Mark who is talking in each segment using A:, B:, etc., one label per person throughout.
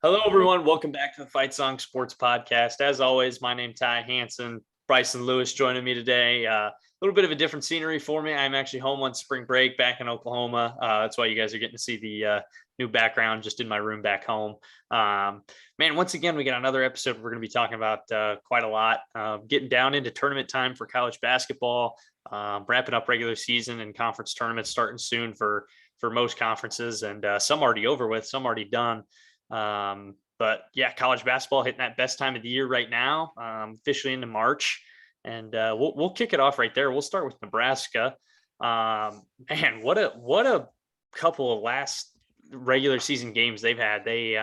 A: Hello, everyone. Welcome back to the Fight Song Sports Podcast. As always, my name's Ty Hansen. Bryson Lewis joining me today. A little bit of a different scenery for me. I'm actually home on spring break back in Oklahoma. That's why you guys are getting to see the new background just in my room back home. Man, once again, we got another episode we're going to be talking about quite a lot. Getting down into tournament time for college basketball, wrapping up regular season and conference tournaments starting soon for most conferences, and some already over with, some already done. But yeah, college basketball hitting that best time of the year right now, officially into March, and we'll kick it off right there. We'll start with Nebraska. Man, what a couple of last regular season games they've had. They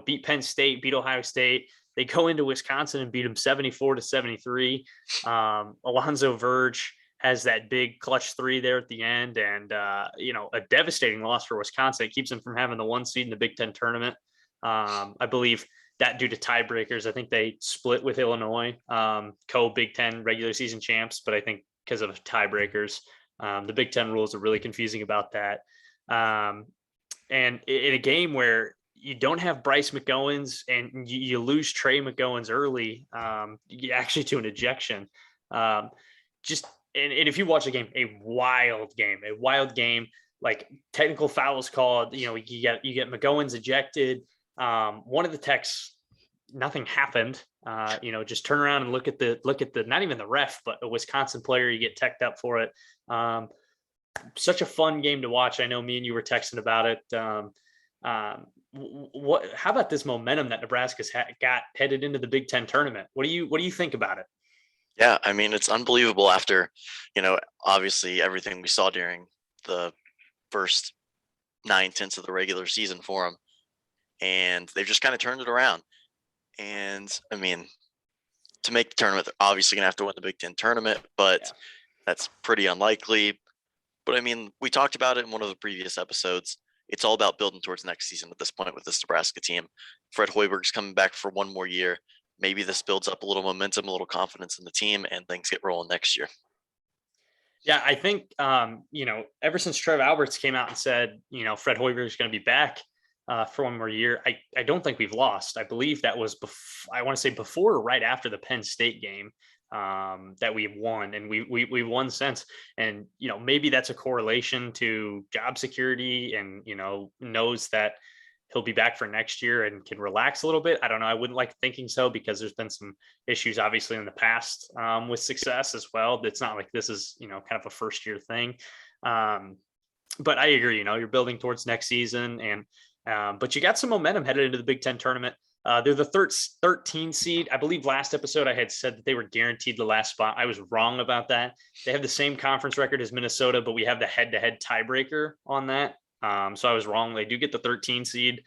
A: beat Penn State, beat Ohio State. They go into Wisconsin and beat them 74-73. Alonzo Verge has that big clutch three there at the end, and a devastating loss for Wisconsin. It keeps them from having the 1 seed in the Big Ten tournament. I believe that due to tiebreakers. I think they split with Illinois, co-Big Ten regular season champs, but I think because of tiebreakers, the Big Ten rules are really confusing about that. And in a game where you don't have Bryce McGowens and you lose Trey McGowens early, actually to an ejection, and if you watch the game, a wild game, like technical fouls called, you get McGowens ejected. One of the techs, nothing happened. Just turn around and look at the not even the ref, but a Wisconsin player, you get teched up for it. Such a fun game to watch. I know me and you were texting about it. How about this momentum that Nebraska's got headed into the Big Ten tournament? What do you think about it?
B: Yeah, I mean, it's unbelievable after, obviously everything we saw during the first 9/10 of the regular season for them. And they've just kind of turned it around. And I mean, to make the tournament, they're obviously going to have to win the Big Ten tournament, but that's pretty unlikely. But I mean, we talked about it in one of the previous episodes. It's all about building towards next season at this point with this Nebraska team. Fred Hoiberg's coming back for one more year. Maybe this builds up a little momentum, a little confidence in the team, and things get rolling next year.
A: Yeah, I think, ever since Trev Alberts came out and said, Fred Hoiberg is going to be back for one more year, I don't think we've lost. I believe that was, I want to say before or right after the Penn State game that we won, and we won since. And, maybe that's a correlation to job security and, knows that he'll be back for next year and can relax a little bit. I don't know. I wouldn't like thinking so, because there's been some issues obviously in the past with success as well. It's not like this is, kind of a first year thing. But I agree, you're building towards next season, and but you got some momentum headed into the Big Ten tournament. They're the 13 seed. I believe last episode I had said that they were guaranteed the last spot. I was wrong about that. They have the same conference record as Minnesota, but we have the head-to-head tiebreaker on that. So I was wrong. They do get the 13 seed,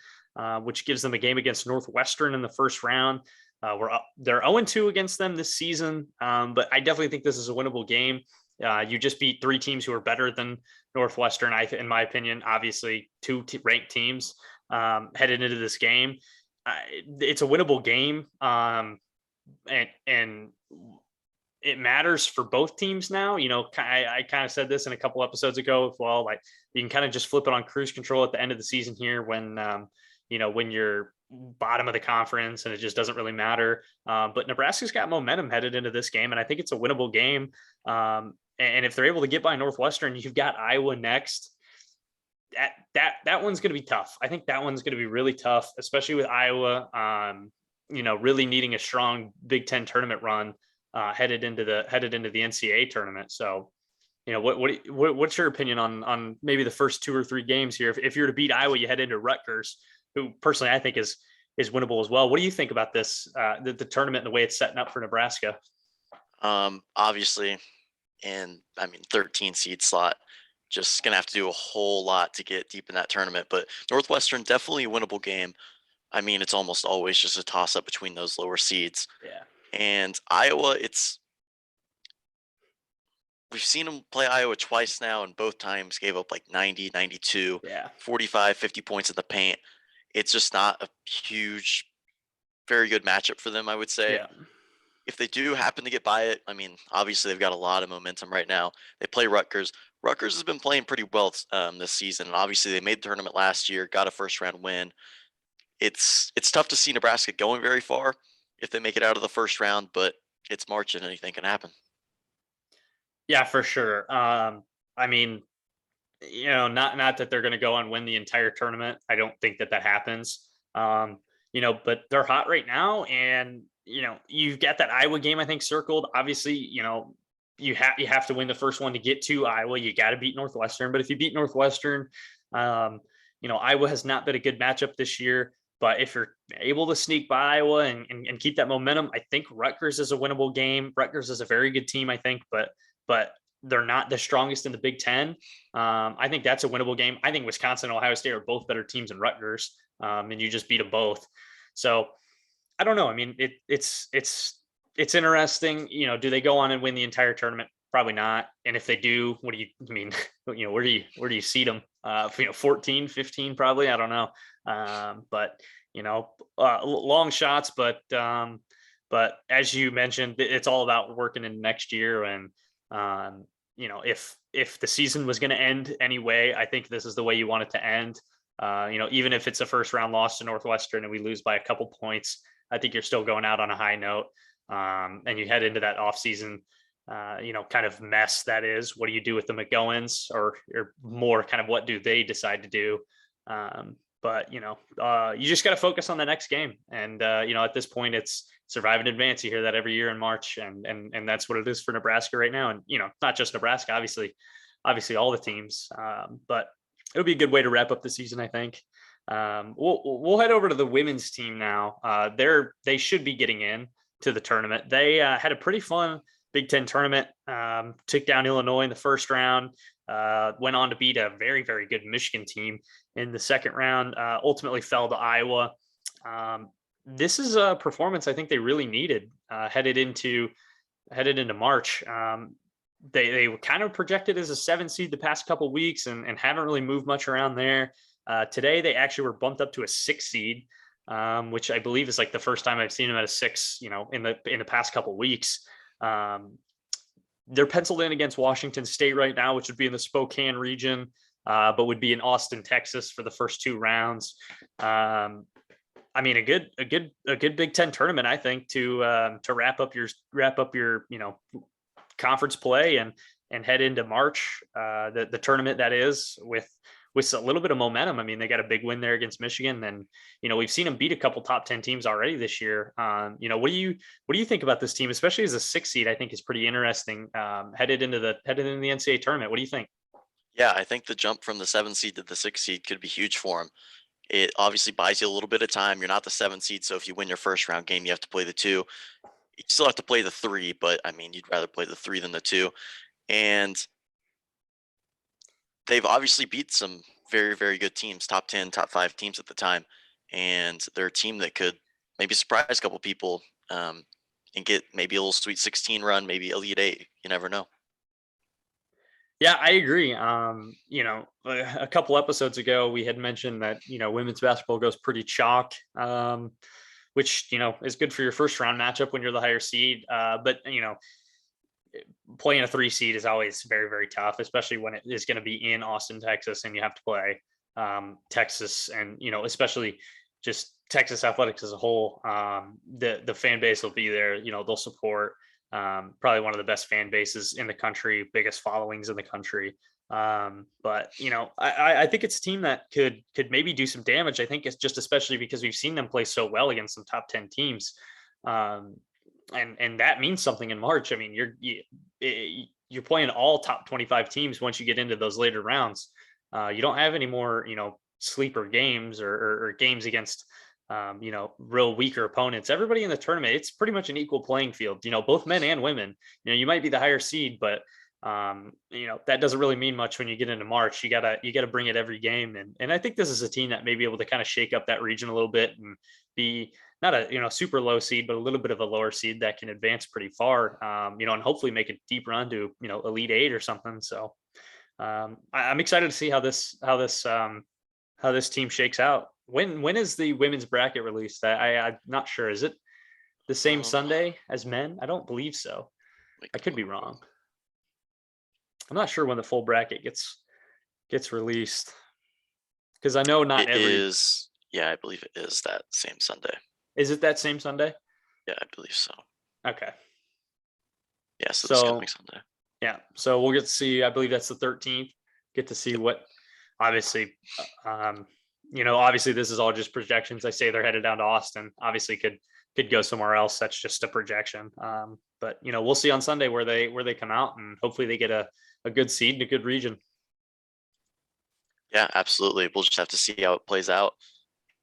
A: which gives them a game against Northwestern in the first round. They're 0-2 against them this season, but I definitely think this is a winnable game. You just beat 3 teams who are better than Northwestern, in my opinion. Obviously, 2 ranked teams headed into this game. It's a winnable game, and it matters for both teams now. I kind of said this in a couple episodes ago as well. Like, you can kind of just flip it on cruise control at the end of the season here when, when you're bottom of the conference and it just doesn't really matter. But Nebraska's got momentum headed into this game, and I think it's a winnable game. And if they're able to get by Northwestern, you've got Iowa next. That one's going to be tough. I think that one's going to be really tough, especially with Iowa, really needing a strong Big Ten tournament run headed into the NCAA tournament. So, what's your opinion on maybe the first 2 or 3 games here? If you're to beat Iowa, you head into Rutgers, who personally I think is winnable as well. What do you think about this, the tournament and the way it's setting up for Nebraska?
B: Obviously, 13 seed slot, just gonna have to do a whole lot to get deep in that tournament. But Northwestern, definitely a winnable game. I mean, it's almost always just a toss up between those lower seeds.
A: Yeah.
B: And Iowa, we've seen them play Iowa twice now, and both times gave up like 90, 92, 45, 50 points in the paint. It's just not a huge, very good matchup for them, I would say.
A: Yeah.
B: If they do happen to get by it, I mean, obviously they've got a lot of momentum right now. They play Rutgers. Rutgers has been playing pretty well this season. And obviously they made the tournament last year, got a first round win. it's tough to see Nebraska going very far if they make it out of the first round, but it's March and anything can happen.
A: Yeah, for sure. I mean, not that they're going to go and win the entire tournament. I don't think that happens. But they're hot right now, and you've got that Iowa game I think circled. Obviously, you have to win the first one to get to Iowa. You got to beat Northwestern, but if you beat Northwestern, um, Iowa has not been a good matchup this year. But if you're able to sneak by Iowa and keep that momentum, I think Rutgers is a winnable game. Rutgers is a very good team, I think, but they're not the strongest in the Big Ten. I think that's a winnable game. I think Wisconsin and Ohio State are both better teams than Rutgers, and you just beat them both. So I don't know. I mean, it's interesting. Do they go on and win the entire tournament? Probably not. And if they do, what do you I mean? Where do you seed them? 14, 15, probably. I don't know. But long shots. But as you mentioned, it's all about working in next year. And if the season was going to end anyway, I think this is the way you want it to end. Even if it's a first round loss to Northwestern and we lose by a couple points, I think you're still going out on a high note. And you head into that offseason, kind of mess that is. What do you do with the McGowans, or more kind of what do they decide to do? But you just got to focus on the next game. And at this point, it's survive and advance. You hear that every year in March, and that's what it is for Nebraska right now. And not just Nebraska, obviously all the teams. But it'll be a good way to wrap up the season, I think. We'll head over to the women's team now. They should be getting in to the tournament. They had a pretty fun Big Ten tournament. Took down Illinois in the first round. Went on to beat a very, very good Michigan team in the second round. Ultimately fell to Iowa. This is a performance I think they really needed headed into March. They were kind of projected as a 7 seed the past couple weeks and haven't really moved much around there. Today they actually were bumped up to a 6 seed, which I believe is like the first time I've seen them at a 6, in the past couple weeks. They're penciled in against Washington State right now, which would be in the Spokane region, but would be in Austin, Texas for the first 2 rounds. I mean, a good Big Ten tournament, I think, to wrap up your conference play and head into March, the tournament that is with a little bit of momentum. I mean, they got a big win there against Michigan, and we've seen them beat a couple top 10 teams already this year. What do you think about this team, especially as a 6 seed? I think is pretty interesting. Headed into the NCAA tournament. What do you think?
B: Yeah, I think the jump from the 7 seed to the 6 seed could be huge for them. It obviously buys you a little bit of time. You're not the 7 seed, so if you win your first round game, you have to play the 2. You still have to play the 3, but I mean, you'd rather play the 3 than the 2. And they've obviously beat some very, very good teams, top 10, top 5 teams at the time. And they're a team that could maybe surprise a couple people and get maybe a little Sweet 16 run, maybe Elite 8. You never know.
A: Yeah, I agree. A couple episodes ago, we had mentioned that, women's basketball goes pretty chalk, which, is good for your first round matchup when you're the higher seed. But, playing a 3 seed is always very, very tough, especially when it is going to be in Austin, Texas, and you have to play Texas and, especially just Texas athletics as a whole. The fan base will be there, they'll support. Probably one of the best fan bases in the country, biggest followings in the country. But I think it's a team that could maybe do some damage. I think it's just especially because we've seen them play so well against some top 10 teams. And that means something in March. I mean, you're playing all top 25 teams once you get into those later rounds. You don't have any more, sleeper games or games against real weaker opponents. Everybody in the tournament, it's pretty much an equal playing field, both men and women. You might be the higher seed, but that doesn't really mean much when you get into March. You gotta bring it every game. And I think this is a team that may be able to kind of shake up that region a little bit and be not a super low seed, but a little bit of a lower seed that can advance pretty far, and hopefully make a deep run to, Elite 8 or something. So I'm excited to see how this team shakes out. When is the women's bracket released? I'm not sure. Is it the same Sunday as men? I don't believe so. I could be wrong. I'm not sure when the full bracket gets released, because I know not
B: It
A: every
B: is Yeah, I believe it is that same Sunday.
A: Is it that same Sunday?
B: Yeah, I believe so.
A: Okay.
B: Yeah, so this coming
A: So
B: Sunday.
A: yeah, so we'll get to see. I believe that's the 13th. Get to see
B: Yep.
A: what, obviously, obviously this is all just projections. I say they're headed down to Austin. Obviously, could go somewhere else. That's just a projection. But we'll see on Sunday where they come out, and hopefully they get a good seed in a good region.
B: Yeah, absolutely. We'll just have to see how it plays out.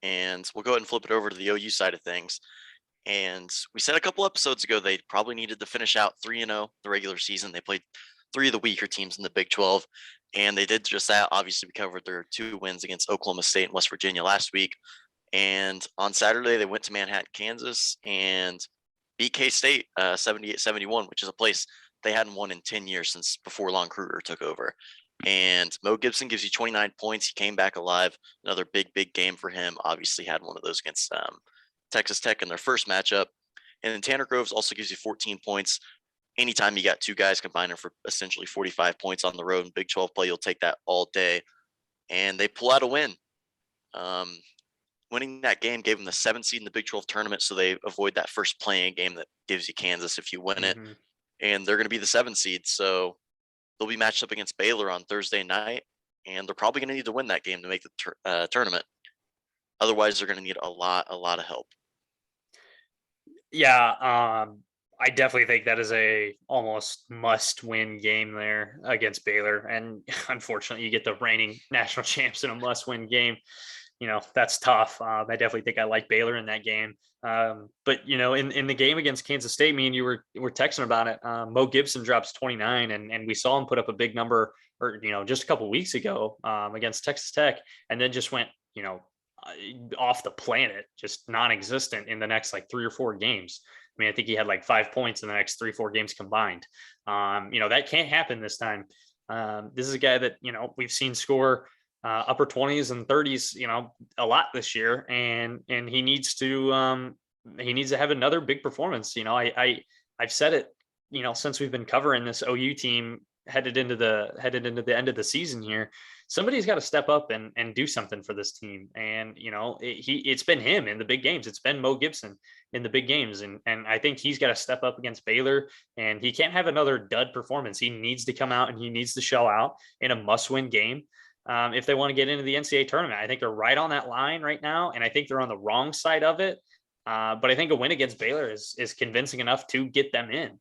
B: And we'll go ahead and flip it over to the OU side of things. And we said a couple episodes ago they probably needed to finish out 3-0 the regular season. They played three of the weaker teams in the Big 12, and they did just that. Obviously, we covered their two wins against Oklahoma State and West Virginia last week. And on Saturday, they went to Manhattan, Kansas, and beat K State 78-71, which is a place they hadn't won in 10 years since before Lon Kruger took over. And Mo Gibson gives you 29 points. He came back alive. Another big game for him. Obviously, had one of those against Texas Tech in their first matchup. And then Tanner Groves also gives you 14 points. Anytime you got two guys combining for essentially 45 points on the road in Big 12 play, you'll take that all day. And they pull out a win. Um, Winning that game gave them the 7th seed in the Big 12 tournament, so they avoid that first playing game that gives you Kansas if you win it.
A: Mm-hmm.
B: And they're going to be the 7th seed, so they'll be matched up against Baylor on Thursday night, and they're probably going to need to win that game to make the tournament. Otherwise, they're going to need a lot of help.
A: Yeah, I definitely think that is a almost must-win game there against Baylor, and unfortunately, you get the reigning national champs in a must-win game. That's tough. I definitely think I like Baylor in that game. But in the game against Kansas State, me and you were texting about it. Mo Gibson drops 29, and we saw him put up a big number, or just a couple weeks ago against Texas Tech, and then just went off the planet, just non-existent in the next like 3 or 4 games. I mean, I think he had like 5 points in the next 3 or 4 games combined. That can't happen this time. This is a guy that we've seen score upper 20s and 30s, a lot this year, and he needs to have another big performance. I've said it, since we've been covering this OU team headed into the end of the season here. Somebody's got to step up and do something for this team. And it's been him in the big games. It's been Mo Gibson in the big games, and I think he's got to step up against Baylor, and he can't have another dud performance. He needs to come out and he needs to show out in a must-win game if they want to get into the NCAA tournament. I think they're right on that line right now, and I think they're on the wrong side of it. But I think a win against Baylor is convincing enough to get them in.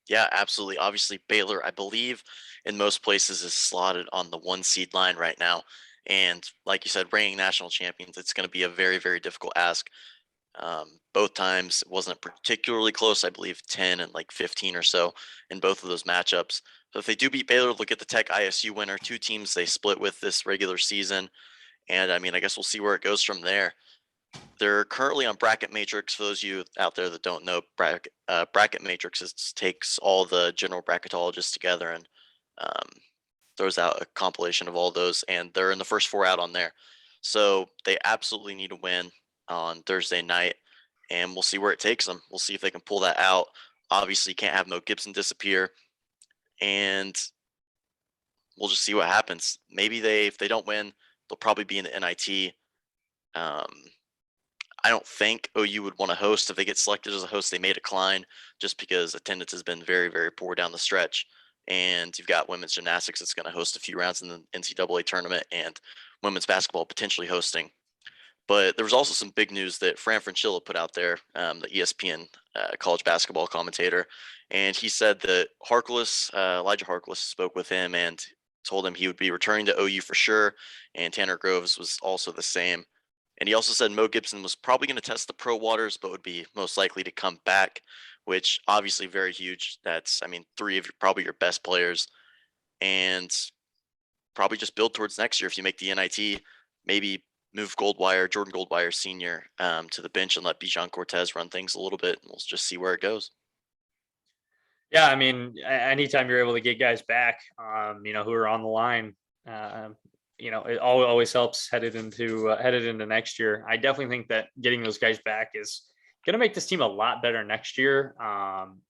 B: Yeah, absolutely. Obviously, Baylor, I believe, in most places is slotted on the 1 seed line right now. And like you said, reigning national champions, it's going to be a very difficult ask. Both times it wasn't particularly close. I believe 10 and like 15 or so in both of those matchups. So if they do beat Baylor, look at the Tech ISU winner. Two teams they split with this regular season. And I mean, I guess we'll see where it goes from there. They're currently on Bracket Matrix. For those of you out there that don't know, Bracket Matrix takes all the general bracketologists together and um, throws out a compilation of all those, and they're in the first 4 out on there. So they absolutely need to win on Thursday night, and we'll see where it takes them. We'll see if they can pull that out. Obviously, can't have Mo Gibson disappear, and we'll just see what happens. Maybe if they don't win, they'll probably be in the NIT. I don't think OU would want to host. If they get selected as a host, they may decline just because attendance has been very poor down the stretch. And you've got women's gymnastics that's going to host a few rounds in the NCAA tournament, and women's basketball potentially hosting. But there was also some big news that Fran Fraschilla put out there, the ESPN college basketball commentator, and he said that Elijah Harkless spoke with him and told him he would be returning to OU for sure, and Tanner Groves was also the same. And he also said Mo Gibson was probably going to test the pro waters, but would be most likely to come back, which obviously very huge. That's, I mean, 3 of probably your best players, and probably just build towards next year. If you make the NIT, maybe move Jordan Goldwire Sr. To the bench and let Bijan Cortez run things a little bit, and we'll just see where it goes.
A: Yeah, I mean, anytime you're able to get guys back, who are on the line, it always helps headed into next year. I definitely think that getting those guys back is going to make this team a lot better next year,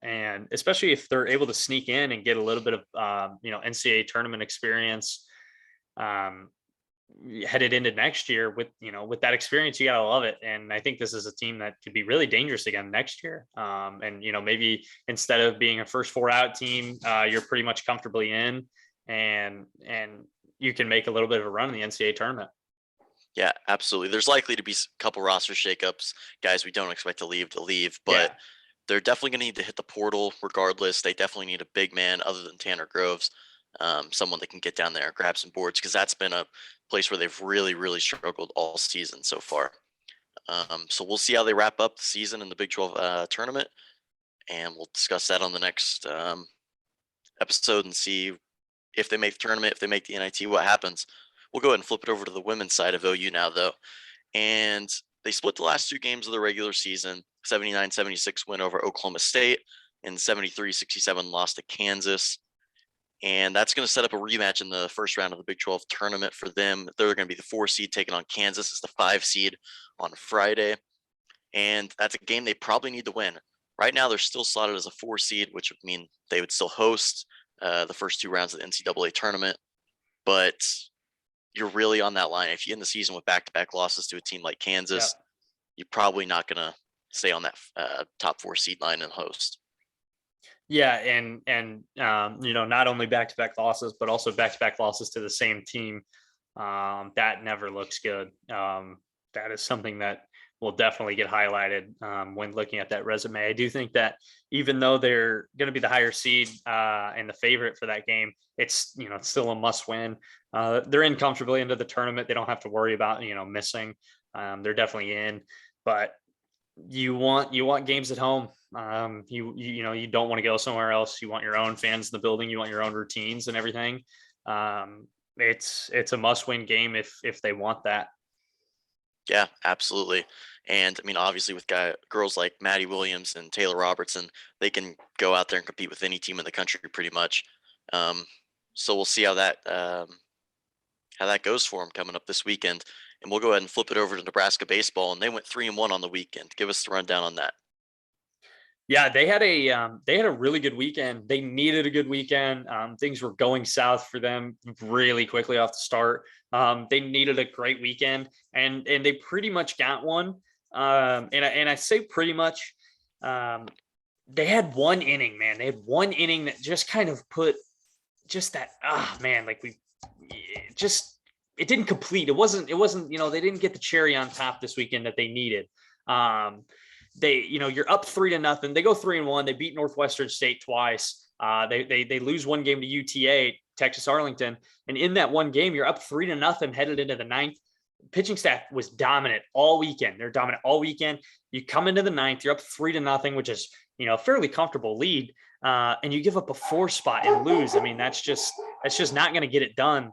A: and especially if they're able to sneak in and get a little bit of NCAA tournament experience. headed into next year with, with that experience, you gotta love it. And I think this is a team that could be really dangerous again next year. And maybe instead of being a first 4 out team, you're pretty much comfortably in, and you can make a little bit of a run in the NCAA tournament.
B: Yeah, absolutely. There's likely to be a couple roster shakeups, guys we don't expect to leave, but
A: Yeah.
B: they're definitely going to need to hit the portal regardless. They definitely need a big man other than Tanner Groves, someone that can get down there, grab some boards, because that's been a place where they've really, really struggled all season so far. So we'll see how they wrap up the season in the Big 12 tournament, and we'll discuss that on the next episode and see if they make the tournament, if they make the NIT, what happens. We'll go ahead and flip it over to the women's side of OU now, though. And they split the last 2 games of the regular season, 79-76 win over Oklahoma State and 73-67 loss to Kansas. And that's going to set up a rematch in the first round of the Big 12 tournament for them. They're going to be the 4 seed taking on Kansas as the 5 seed on Friday. And that's a game they probably need to win. Right now, they're still slotted as a 4 seed, which would mean they would still host the first 2 rounds of the NCAA tournament. But you're really on that line. If you end the season with back-to-back losses to a team like Kansas, you're probably not going to stay on that top 4 seed line and host.
A: Yeah, and not only back-to-back losses, but also back-to-back losses to the same team. That never looks good. That is something that will definitely get highlighted when looking at that resume. I do think that even though they're going to be the higher seed and the favorite for that game, it's it's still a must win. They're in comfortably into the tournament. They don't have to worry about missing. They're definitely in, but you want games at home. You don't want to go somewhere else. You want your own fans in the building. You want your own routines and everything. It's a must win game if they want that.
B: Yeah, absolutely. And I mean, obviously, with girls like Maddie Williams and Taylor Robertson, they can go out there and compete with any team in the country pretty much. So we'll see how that goes for them coming up this weekend. And we'll go ahead and flip it over to Nebraska baseball, and they went 3-1 on the weekend. Give us the rundown on that.
A: Yeah, they had a really good weekend. They needed a good weekend. Things were going south for them really quickly off the start. They needed a great weekend, and they pretty much got one. And I say pretty much. They had one inning, man. They had one inning that just kind of put just that. It didn't complete. It wasn't. They didn't get the cherry on top this weekend that they needed. You're up 3-0. They go 3-1. They beat Northwestern State twice. They lose one game to UTA, Texas Arlington, and in that one game, you're up 3-0 headed into the ninth. Pitching staff was dominant all weekend. They're dominant all weekend. You come into the ninth, you're up 3-0, which is a fairly comfortable lead, and you give up a 4 spot and lose. I mean, that's just not going to get it done.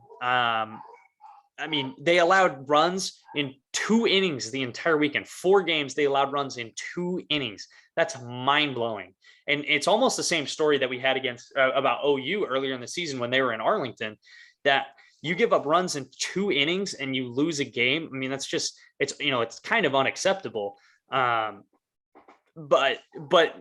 A: They allowed runs in 2 innings the entire weekend. 4 games, they allowed runs in 2 innings. That's mind-blowing. And it's almost the same story that we had about OU earlier in the season when they were in Arlington, that you give up runs in 2 innings and you lose a game. I mean, that's just, it's kind of unacceptable. But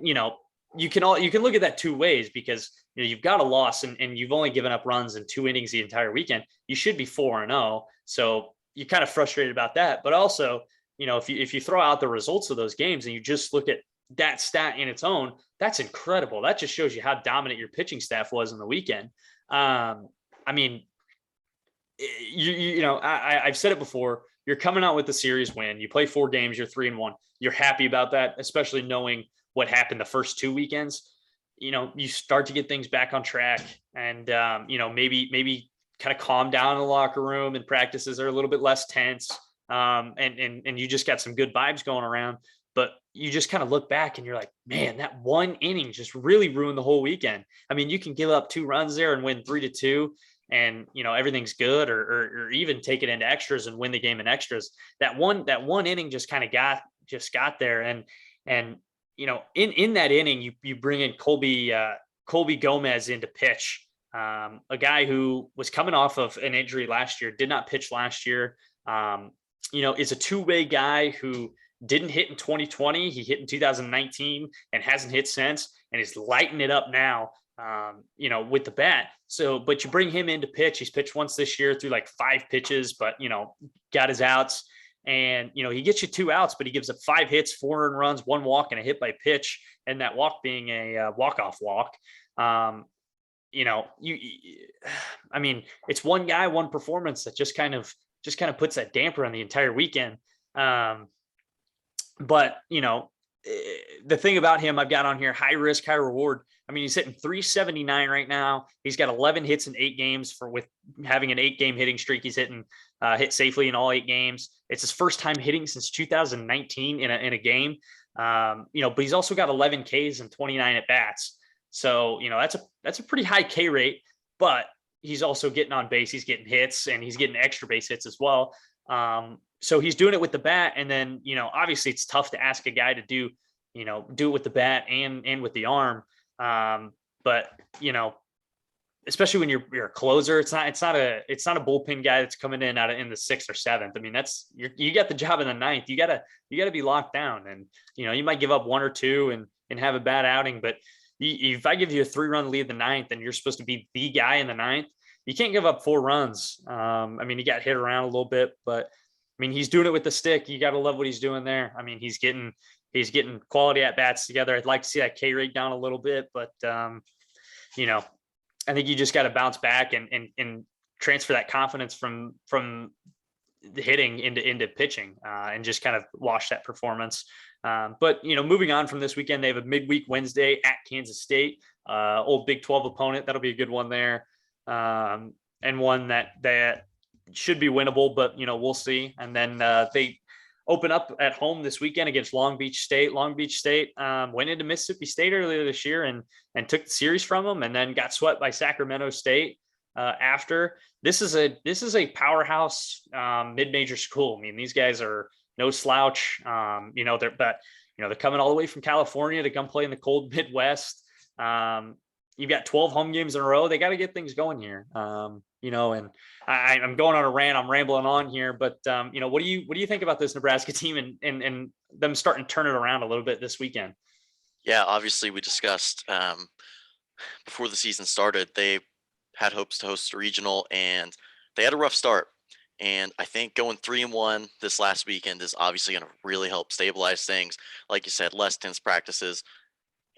A: you can look at that 2 ways, because you've got a loss and you've only given up runs in 2 innings the entire weekend. You should be 4-0. So you're kind of frustrated about that. But also, if you throw out the results of those games and you just look at that stat in its own, that's incredible. That just shows you how dominant your pitching staff was in the weekend. I've said it before. You're coming out with the series win. You play 4 games. You're 3-1. You're happy about that, especially knowing what happened the first 2 weekends. You start to get things back on track, and maybe kind of calm down in the locker room, and practices are a little bit less tense. And you just got some good vibes going around, but you just kind of look back and you're like, man, that 1 inning just really ruined the whole weekend. I mean, you can give up 2 runs there and win 3-2, and everything's good, or even take it into extras and win the game in extras. That one inning just kind of got there, and in that inning, you bring in Colby Gomez into pitch, a guy who was coming off of an injury last year, did not pitch last year. Is a 2-way guy who didn't hit in 2020. He hit in 2019 and hasn't hit since, and is lighting it up now. with the bat. So, but you bring him in to pitch. He's pitched once this year through like 5 pitches, but, got his outs. And, he gets you 2 outs, but he gives up 5 hits, 4 earned runs, 1 walk, and a hit by pitch. And that walk being a walk-off walk. It's one guy, one performance that just kind of puts that damper on the entire weekend. But the thing about him I've got on here, high risk, high reward. He's hitting 379 right now. He's got 11 hits in 8 games with having an 8-game hitting streak. He's hit safely in all 8 games. It's his first time hitting since 2019 in a game. But he's also got 11 Ks and 29 at bats. So, that's a pretty high K rate, but he's also getting on base. He's getting hits and he's getting extra base hits as well. So he's doing it with the bat. And then, obviously it's tough to ask a guy to do it with the bat and with the arm. But, especially when you're a closer, it's not a bullpen guy that's coming in in the 6th or 7th. You got the job in the 9th. You gotta be locked down, and, you might give up 1 or 2 and have a bad outing, but if I give you a 3-run lead in the 9th and you're supposed to be the guy in the 9th, you can't give up 4 runs. He got hit around a little bit, but he's doing it with the stick. You got to love what he's doing there. He's getting quality at bats together. I'd like to see that K rate down a little bit, but I think you just got to bounce back and transfer that confidence from the hitting into pitching, and just kind of wash that performance. But moving on from this weekend, they have a midweek Wednesday at Kansas State, old Big 12 opponent. That'll be a good one there, and one that should be winnable, but we'll see. And then they open up at home this weekend against Long Beach State. Long Beach State went into Mississippi State earlier this year and took the series from them, and then got swept by Sacramento State. After this is a powerhouse mid-major school. These guys are no slouch. They're coming all the way from California to come play in the cold Midwest. You've got 12 home games in a row. They got to get things going here. And I'm going on a rant. I'm rambling on here, but what do you think about this Nebraska team and them starting to turn it around a little bit this weekend?
B: Yeah, obviously we discussed before the season started, they had hopes to host a regional, and they had a rough start. And I think going 3-1 this last weekend is obviously going to really help stabilize things. Like you said, less tense practices.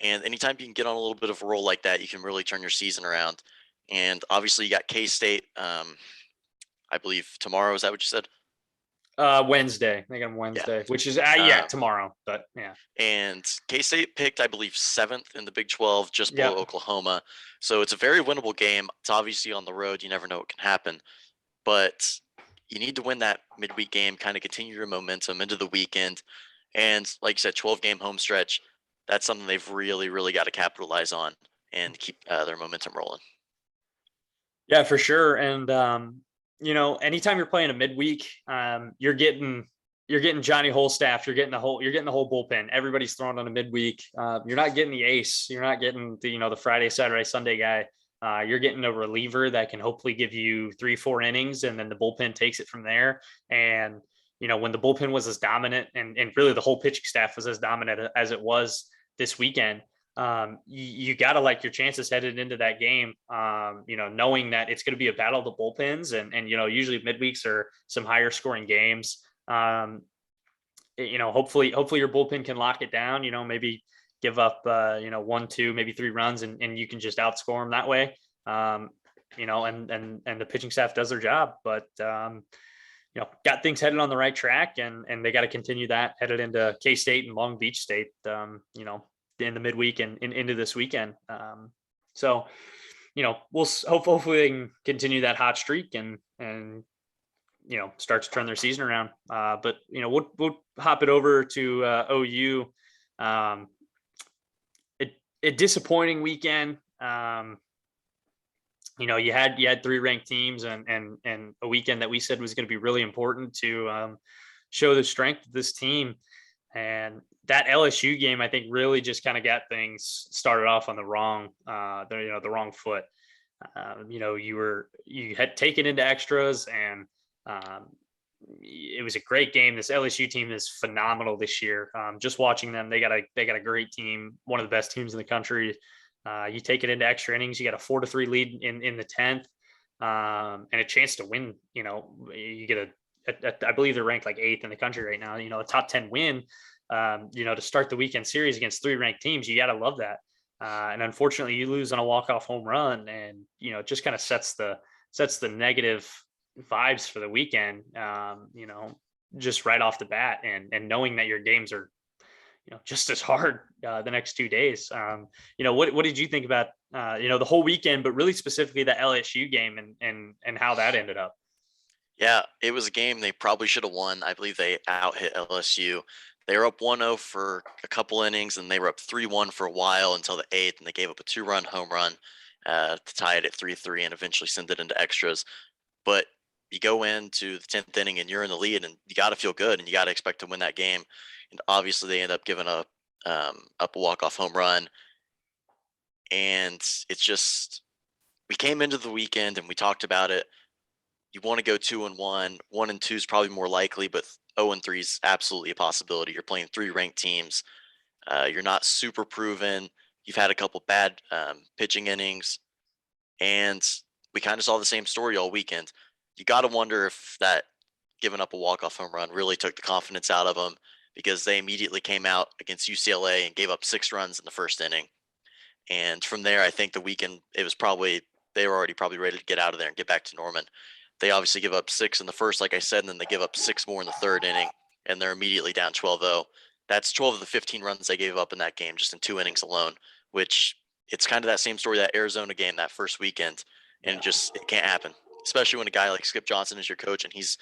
B: And anytime you can get on a little bit of a roll like that, you can really turn your season around. And obviously you got K-State, I believe tomorrow. Is that what you said?
A: Wednesday. I think on Wednesday,
B: yeah.
A: Which is tomorrow. But yeah.
B: And K-State picked, I believe, 7th in the Big 12, just below Oklahoma. So it's a very winnable game. It's obviously on the road. You never know what can happen. But you need to win that midweek game, kind of continue your momentum into the weekend. And like you said, 12-game home stretch. That's something they've really, really got to capitalize on and keep their momentum rolling.
A: Yeah, for sure. And, anytime you're playing a midweek, you're getting Johnny Holstaff, you're getting the whole bullpen. Everybody's thrown on a midweek. You're not getting the ace. You're not getting the Friday, Saturday, Sunday guy. You're getting a reliever that can hopefully give you 3-4 innings, and then the bullpen takes it from there. And, when the bullpen was as dominant and really the whole pitching staff was as dominant as it was this weekend, you got to like your chances headed into that game, knowing that it's going to be a battle of the bullpens, and usually midweeks are some higher scoring games. Hopefully your bullpen can lock it down, maybe give up, 1, 2, maybe 3 runs, and you can just outscore them that way. And the pitching staff does their job, but, got things headed on the right track, and they got to continue that headed into K-State and Long Beach State, in the midweek and into this weekend. So we'll hopefully they can continue that hot streak and start to turn their season around. But we'll hop it over to OU. A disappointing weekend. You had 3 ranked teams and a weekend that we said was going to be really important to show the strength of this team. And that LSU game, I think, really just kind of got things started off on the wrong foot. You had taken into extras, and it was a great game. This LSU team is phenomenal this year. Just watching them, they got a great team, one of the best teams in the country. You take it into extra innings. You got a 4-3 lead in the 10th, and a chance to win. You get I believe they're ranked like 8th in the country right now. A top 10 win. To start the weekend series against 3 ranked teams, you got to love that. And unfortunately, you lose on a walk-off home run, and it just kind of sets the negative vibes for the weekend. Just right off the bat, and knowing that your games are just as hard the next 2 days. What did you think about the whole weekend, but really specifically the LSU game and how that ended up?
B: Yeah, it was a game they probably should have won. I believe they out hit LSU. They were up 1-0 for a couple innings, and they were up 3-1 for a while until the 8th, and they gave up a 2-run home run to tie it at 3-3 and eventually send it into extras. But you go into the 10th inning and you're in the lead, and you got to feel good and you got to expect to win that game. And obviously, they end up giving up a walk-off home run. And it's just, we came into the weekend and we talked about it. You want to go 2-1. 1-2 is probably more likely, but 0-3 is absolutely a possibility. You're playing 3 ranked teams. You're not super proven. You've had a couple bad pitching innings, and we kind of saw the same story all weekend. You got to wonder if that giving up a walk-off home run really took the confidence out of them, because they immediately came out against UCLA and gave up 6 runs in the first inning. And from there, I think the weekend, it was probably, they were already probably ready to get out of there and get back to Norman. They obviously give up 6 in the first, like I said, and then they give up 6 more in the third inning, and they're immediately down 12-0. That's 12 of the 15 runs they gave up in that game just in 2 innings alone, which it's kind of that same story, that Arizona game that first weekend, and it can't happen, especially when a guy like Skip Johnson is your coach and his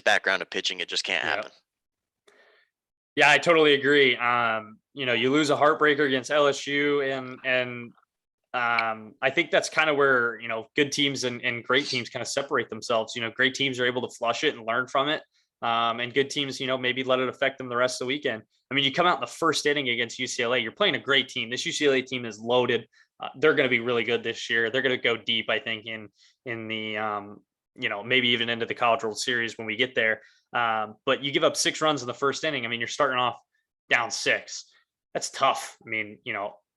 B: background of pitching, it just can't
A: Yeah.
B: happen.
A: Yeah, I totally agree. You lose a heartbreaker against LSU, and I think that's kind of where good teams and great teams kind of separate themselves. Great teams are able to flush it and learn from it, and good teams, maybe let it affect them the rest of the weekend. I mean, you come out in the first inning against UCLA, you're playing a great team. This UCLA team is loaded. They're going to be really good this year. They're going to go deep, I think, in the maybe even into the College World Series when we get there. But you give up 6 runs in the first inning. I mean, you're starting off down 6. That's tough. I mean,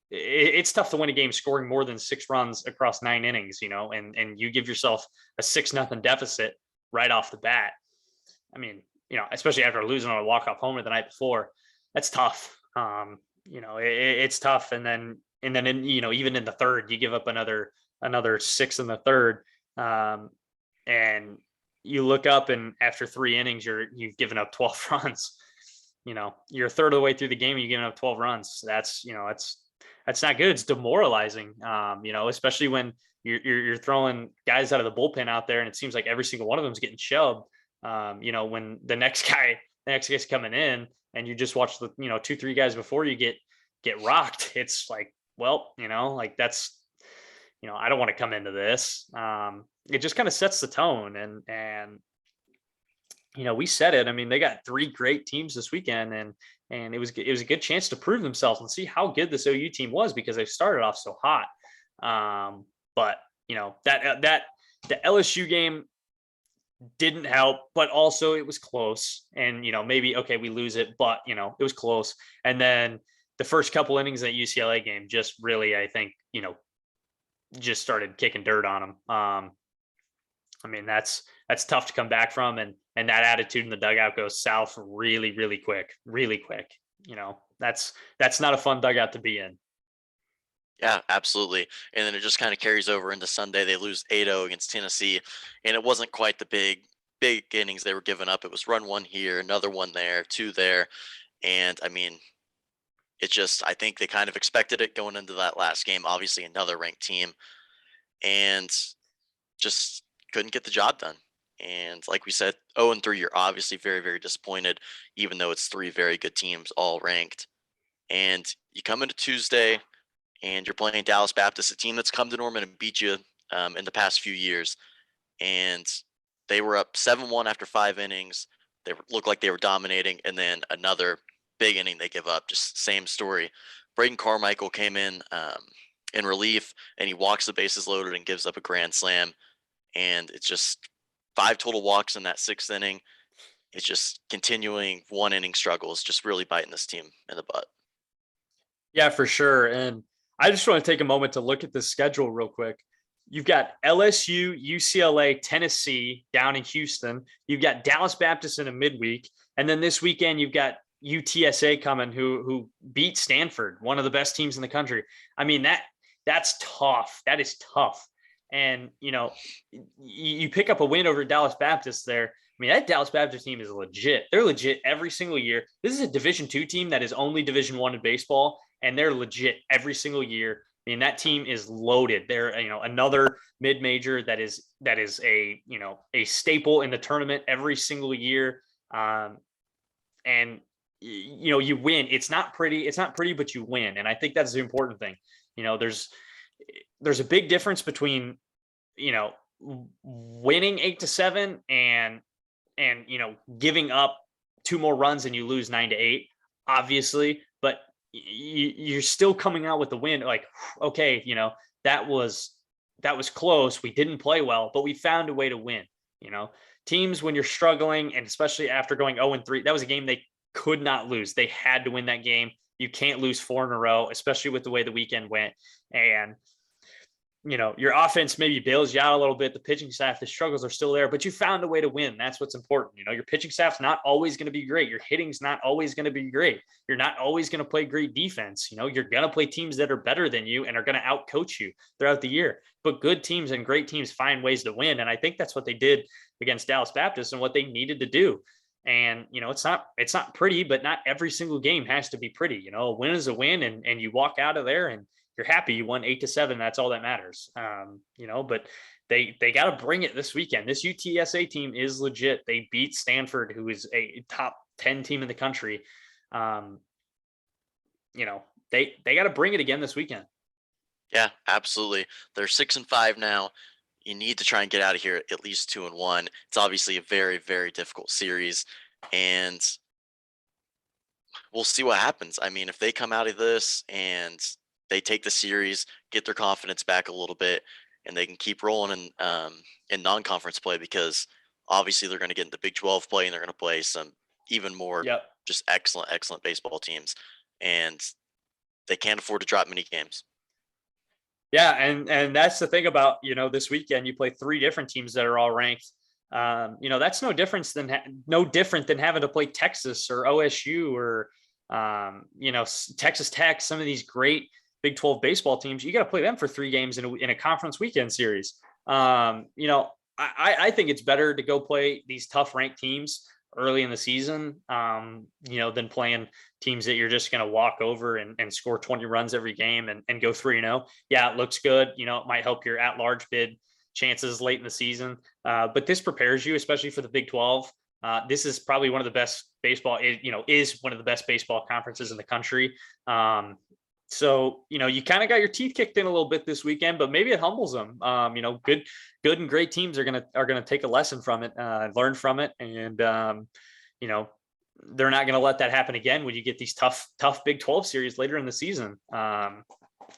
A: it's tough to win a game scoring more than 6 runs across 9 innings, and you give yourself a 6-0 deficit right off the bat. I mean, especially after losing on a walk-off homer the night before, that's tough. It's tough. And then even in the third, you give up another 6 in the third. And you look up, and after 3 innings, you've given up 12 runs. You're a third of the way through the game and you're giving up 12 runs. That's not good. It's demoralizing. Especially when you're throwing guys out of the bullpen out there, and it seems like every single one of them is getting shoved. When the next guy's coming in, and you just watch the 2-3 guys before you get rocked. It's like, well, like that's I don't want to come into this. It just kind of sets the tone, and we said it. I mean, they got 3 great teams this weekend, and it was a good chance to prove themselves and see how good this OU team was, because they started off so hot. But that the LSU game didn't help, but also it was close, and maybe okay, we lose it, but it was close. And then the first couple innings of that UCLA game just really, I think, just started kicking dirt on them. I mean, that's tough to come back from, and that attitude in the dugout goes south really, really quick, really quick. That's not a fun dugout to be in.
B: Yeah, absolutely. And then it just kind of carries over into Sunday. They lose 8-0 against Tennessee, and it wasn't quite the big innings they were giving up. It was run 1 here, another 1 there, 2 there. And I mean, I think they kind of expected it going into that last game. Obviously, another ranked team, and just couldn't get the job done. And like we said, 0-3, you're obviously very, very disappointed, even though it's 3 very good teams, all ranked. And you come into Tuesday, and you're playing Dallas Baptist, a team that's come to Norman and beat you in the past few years. And they were up 7-1 after 5 innings. They looked like they were dominating, and then another big inning they give up. Just same story. Braden Carmichael came in relief, and he walks the bases loaded and gives up a grand slam. And it's just 5 total walks in that 6th inning. It's just continuing 1 inning struggles, just really biting this team in the butt.
A: Yeah, for sure. And I just want to take a moment to look at the schedule real quick. You've got LSU, UCLA, Tennessee down in Houston. You've got Dallas Baptist in a midweek. And then this weekend, you've got UTSA coming who beat Stanford, one of the best teams in the country. I mean, that's tough. That is tough. And, you pick up a win over Dallas Baptist there. I mean, that Dallas Baptist team is legit. They're legit every single year. This is a Division II team that is only Division I in baseball, and they're legit every single year. I mean, that team is loaded. They're, another mid-major that is a staple in the tournament every single year. And you win. It's not pretty, but you win. And I think that's the important thing. There's a big difference between, winning 8-7 and giving up 2 more runs and you lose 9-8, obviously, but you're still coming out with the win. Like, okay, that was close. We didn't play well, but we found a way to win. Teams, when you're struggling, and especially after going 0-3, that was a game they could not lose. They had to win that game. You can't lose 4 in a row, especially with the way the weekend went. And your offense maybe bails you out a little bit. The pitching staff, the struggles are still there, but you found a way to win. That's what's important. Your pitching staff's not always going to be great. Your hitting's not always going to be great. You're not always going to play great defense. You're going to play teams that are better than you and are going to outcoach you throughout the year. But good teams and great teams find ways to win. And I think that's what they did against Dallas Baptist and what they needed to do. And, it's not pretty, but not every single game has to be pretty. A win is a win, and you walk out of there and you're happy you won 8-7. That's all that matters. But they got to bring it this weekend. This UTSA team is legit. They beat Stanford, who is a top 10 team in the country. They got to bring it again this weekend.
B: Yeah, absolutely. They're 6-5 now. You need to try and get out of here at least 2-1. It's obviously a very, very difficult series, and we'll see what happens. I mean, if they come out of this and they take the series, get their confidence back a little bit, and they can keep rolling in non-conference play, because obviously they're going to get into Big 12 play, and they're going to play some even more just excellent baseball teams, and they can't afford to drop many games.
A: Yeah, and that's the thing about this weekend. You play 3 different teams that are all ranked. That's no different than having to play Texas or OSU or Texas Tech. Some of these great Big 12 baseball teams, you got to play them for 3 games in a conference weekend series. I think it's better to go play these tough ranked teams early in the season, than playing teams that you're just going to walk over and score 20 runs every game and go 3-0. Yeah, it looks good. It might help your at-large bid chances late in the season. But this prepares you, especially for the Big 12. This is probably one of the best baseball, is one of the best baseball conferences in the country. So, you kind of got your teeth kicked in a little bit this weekend, but maybe it humbles them. Good and great teams are going to take a lesson from it, learn from it. And, they're not going to let that happen again when you get these tough Big 12 series later in the season. And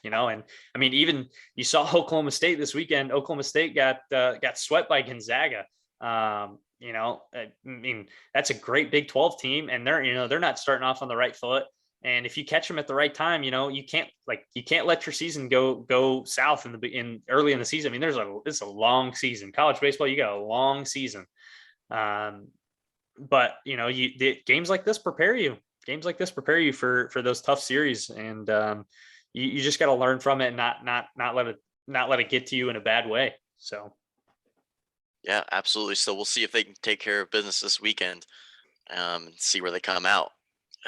A: I mean, even you saw Oklahoma State this weekend. Oklahoma State got swept by Gonzaga. I mean, that's a great Big 12 team, and they're not starting off on the right foot. And if you catch them at the right time, you can't let your season go south in early in the season. I mean, it's a long season. College baseball, you got a long season. But games like this prepare you. Games like this prepare you for those tough series, and you just got to learn from it and not let it get to you in a bad way. So.
B: Yeah, absolutely. So we'll see if they can take care of business this weekend, and see where they come out.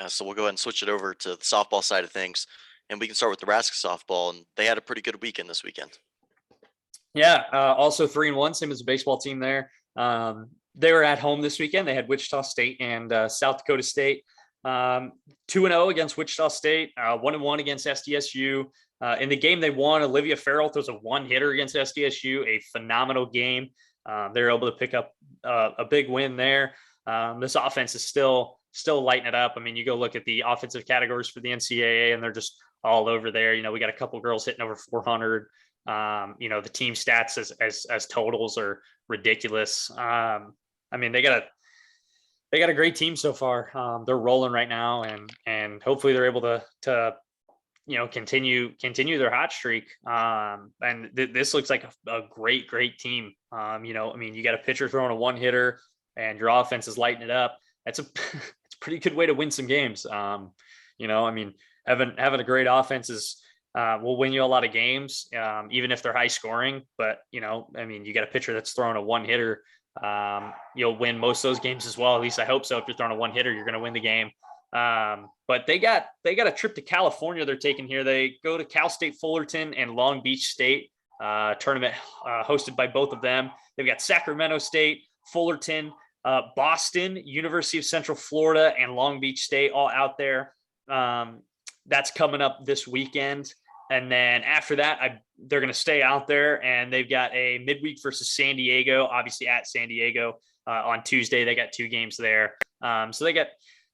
B: So we'll go ahead and switch it over to the softball side of things, and we can start with Nebraska softball. And they had a pretty good weekend this weekend.
A: Yeah, also 3-1, same as the baseball team there. They were at home this weekend. They had Wichita State and South Dakota State. 2-0 against Wichita State, 1-1 against SDSU. In the game they won, Olivia Farrell was a 1-hitter against SDSU, a phenomenal game. They were able to pick up a big win there. This offense is still lighting it up. I mean, you go look at the offensive categories for the NCAA, and they're just all over there. We got a couple girls hitting over 400. The team stats as totals are ridiculous. I mean, they got a great team so far. They're rolling right now, and hopefully they're able to continue their hot streak. And this looks like a great team. You got a pitcher throwing a one hitter, and your offense is lighting it up. That's it's a pretty good way to win some games. Having a great offense is will win you a lot of games, even if they're high scoring. But you got a pitcher that's throwing a one hitter. You'll win most of those games as well. At least I hope so. If you're throwing a one hitter, you're going to win the game. But they got a trip to California they're taking here. They go to Cal State Fullerton and Long Beach State, tournament hosted by both of them. They've got Sacramento State, Fullerton, Boston, University of Central Florida, and Long Beach State all out there. That's coming up this weekend. And then after that, they're going to stay out there, and they've got a midweek versus San Diego, obviously at San Diego on Tuesday. They got 2 games there. So they got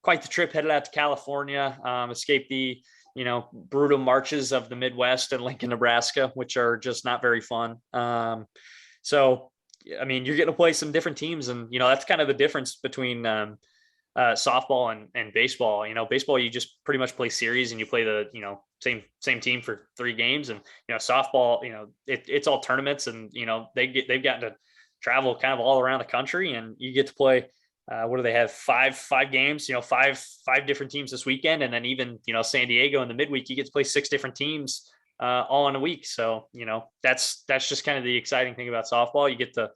A: quite the trip headed out to California, escape the, brutal marches of the Midwest and Lincoln, Nebraska, which are just not very fun. So, you're getting to play some different teams, and, that's kind of the difference between softball and baseball. Baseball, you just pretty much play series and you play the, same team for 3 games. And, softball, it's all tournaments, and, they've gotten to travel kind of all around the country, and you get to play, what do they have? Five games, five different teams this weekend. And then even, San Diego in the midweek, you get to play 6 different teams all in a week. So, that's just kind of the exciting thing about softball. You get to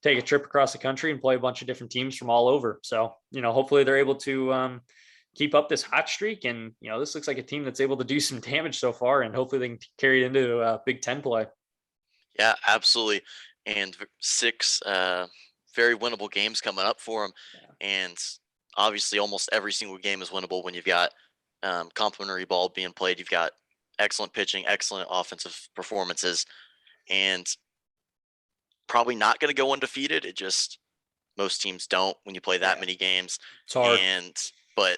A: take a trip across the country and play a bunch of different teams from all over. So, hopefully they're able to keep up this hot streak. And, this looks like a team that's able to do some damage so far, and hopefully they can carry it into Big Ten play.
B: Yeah, absolutely. And 6 very winnable games coming up for them. Yeah. And obviously almost every single game is winnable when you've got complimentary ball being played. You've got excellent pitching, excellent offensive performances, and probably not going to go undefeated. It just, most teams don't when you play that many games.
A: It's hard.
B: But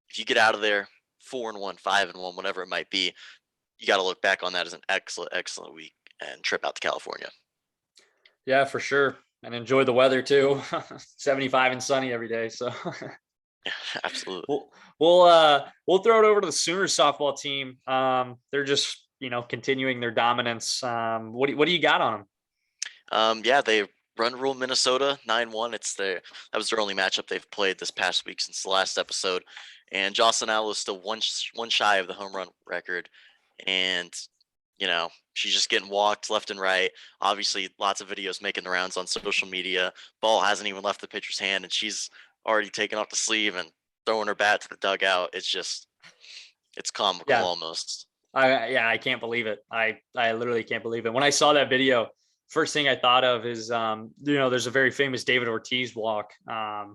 B: if you get out of there 4-1, 5-1, whatever it might be, you got to look back on that as an excellent week and trip out to California.
A: Yeah, for sure. And enjoy the weather too. 75 and sunny every day. So
B: yeah, absolutely.
A: We'll throw it over to the Sooners softball team. They're just, continuing their dominance. What do you got on them?
B: Yeah, they run rule Minnesota 9-1. That was their only matchup they've played this past week since the last episode. And Jocelyn Allo is still one shy of the home run record. And, she's just getting walked left and right. Obviously, lots of videos making the rounds on social media. Ball hasn't even left the pitcher's hand, and she's already taken off the sleeve and throwing her bat to the dugout. It's comical almost.
A: I can't believe it. I literally can't believe it. When I saw that video, first thing I thought of is, there's a very famous David Ortiz walk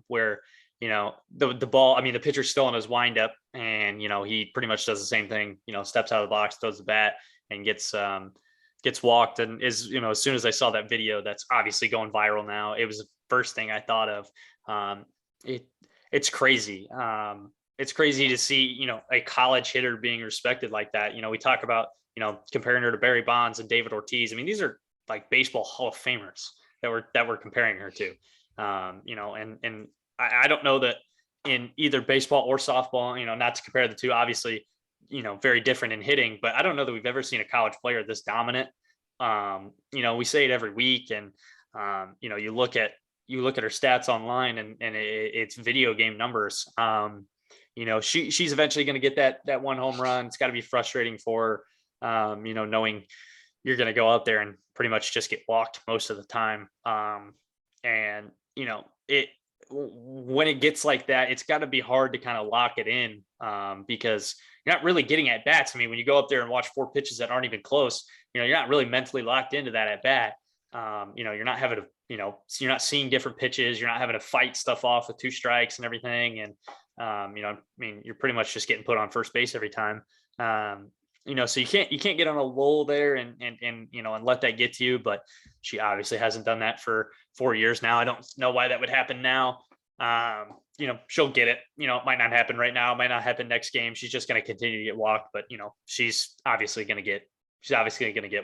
A: where, the ball, the pitcher's still in his windup, and, he pretty much does the same thing, steps out of the box, throws the bat, and gets walked. And is, as soon as I saw that video, that's obviously going viral now, it was the first thing I thought of. It's crazy. It's crazy to see, a college hitter being respected like that. We talk about, comparing her to Barry Bonds and David Ortiz. These are like baseball Hall of Famers that we're comparing her to. And I don't know that in either baseball or softball, not to compare the two, obviously, very different in hitting, but I don't know that we've ever seen a college player this dominant. We say it every week, and you look at her stats online, and it's video game numbers. She's eventually going to get that one home run. It's got to be frustrating for her, knowing you're going to go out there and pretty much just get walked most of the time. When it gets like that, it's got to be hard to kind of lock it in, because you're not really getting at bats. When you go up there and watch 4 pitches that aren't even close, you're not really mentally locked into that at bat. You're not having to, you're not seeing different pitches. You're not having to fight stuff off with 2 strikes and everything. And, you're pretty much just getting put on first base every time. So you can't get on a lull there and let that get to you. But she obviously hasn't done that for 4 years now. I don't know why that would happen now. She'll get it. It might not happen right now. It might not happen next game. She's just going to continue to get walked. But, she's obviously going to get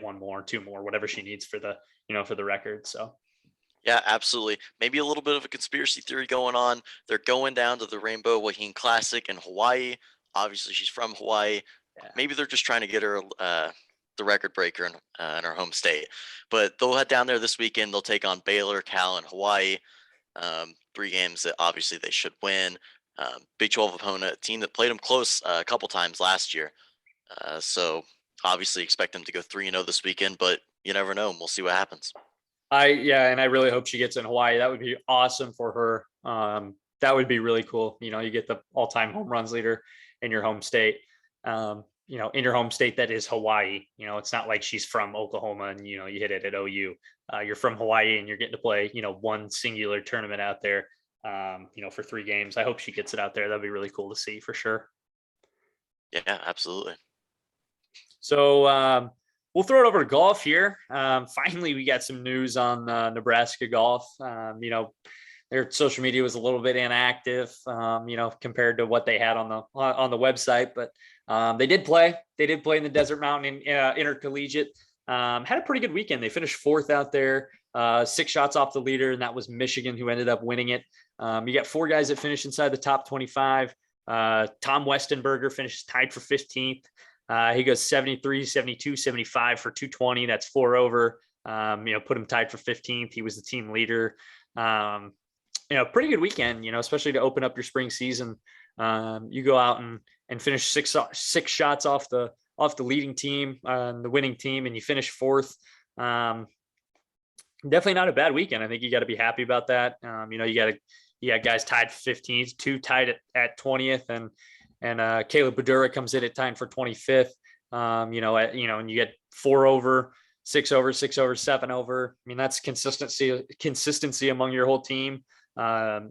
A: 1 more, 2 more, whatever she needs for the record. So.
B: Yeah, absolutely. Maybe a little bit of a conspiracy theory going on. They're going down to the Rainbow Wahine Classic in Hawaii. Obviously, she's from Hawaii. Maybe they're just trying to get her the record breaker in her home state. But they'll head down there this weekend. They'll take on Baylor, Cal, and Hawaii. 3 games that obviously they should win. Big 12 opponent, a team that played them close a couple times last year. So obviously expect them to go 3-0 this weekend, but you never know. We'll see what happens.
A: And I really hope she gets in Hawaii. That would be awesome for her. That would be really cool. You get the all-time home runs leader in your home state. In your home state that is Hawaii. It's not like she's from Oklahoma and you hit it at OU. You're from Hawaii and you're getting to play one singular tournament out there. For 3 games. I hope she gets it out there. That'd be really cool to see for sure.
B: Yeah, absolutely.
A: So we'll throw it over to golf here. Finally, we got some news on Nebraska golf. Their social media was a little bit inactive, compared to what they had on the website. But they did play. They did play in the Desert Mountain Intercollegiate. Had a pretty good weekend. They finished 4th out there, 6 shots off the leader, and that was Michigan who ended up winning it. You got 4 guys that finished inside the top 25. Tom Westenberger finishes tied for 15th. He goes 73, 72, 75 for 220. That's 4 over. Put him tied for 15th. He was the team leader. Pretty good weekend, especially to open up your spring season. You go out and finish six shots off the leading team, the winning team, and you finish 4th. Definitely not a bad weekend. I think you got to be happy about that. You got guys tied for 15th, 2 tied at 20th, and Caleb Badura comes in at tying for 25th. And you get 4 over, 6 over, 6 over, 7 over. I mean, that's consistency among your whole team. It's a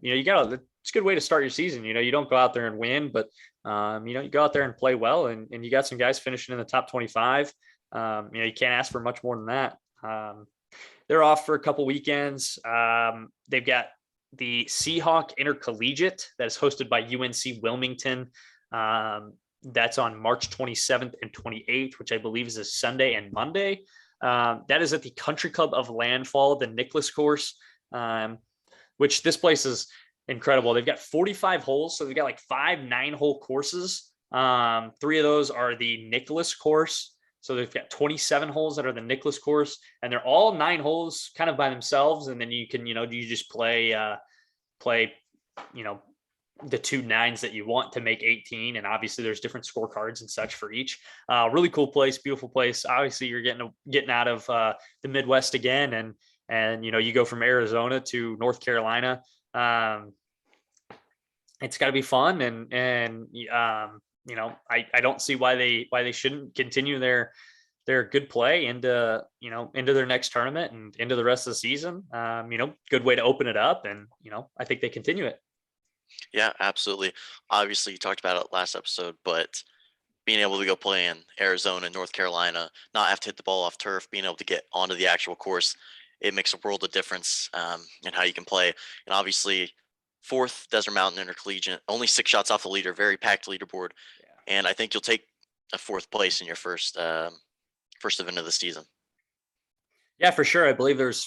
A: good way to start your season. You don't go out there and win, but you go out there and play well, and you got some guys finishing in the top 25. You can't ask for much more than that. They're off for a couple weekends. They've got the Seahawk Intercollegiate that is hosted by UNC Wilmington. That's on March 27th and 28th, which I believe is a Sunday and Monday. That is at the Country Club of Landfall, the Nicholas course, which this place is incredible. They've got 45 holes. So they've got like 5 9-hole courses. 3 of those are the Nicholas course. So they've got 27 holes that are the Nicholas course, and they're all 9 holes kind of by themselves. And then you can, you just play, the 2 9s that you want to make 18. And obviously there's different scorecards and such for each. Really cool place, beautiful place. Obviously you're getting out of the Midwest again. And you go from Arizona to North Carolina. It's gotta be fun. I don't see why they shouldn't continue their good play into their next tournament and into the rest of the season. Good way to open it up, and I think they continue it.
B: Yeah, absolutely. Obviously, you talked about it last episode, but being able to go play in Arizona, North Carolina, not have to hit the ball off turf, being able to get onto the actual course, it makes a world of difference in how you can play. And obviously, 4th Desert Mountain Intercollegiate, only 6 shots off the leader, very packed leaderboard. Yeah. And I think you'll take a 4th place in your first event of the season.
A: Yeah, for sure. I believe there's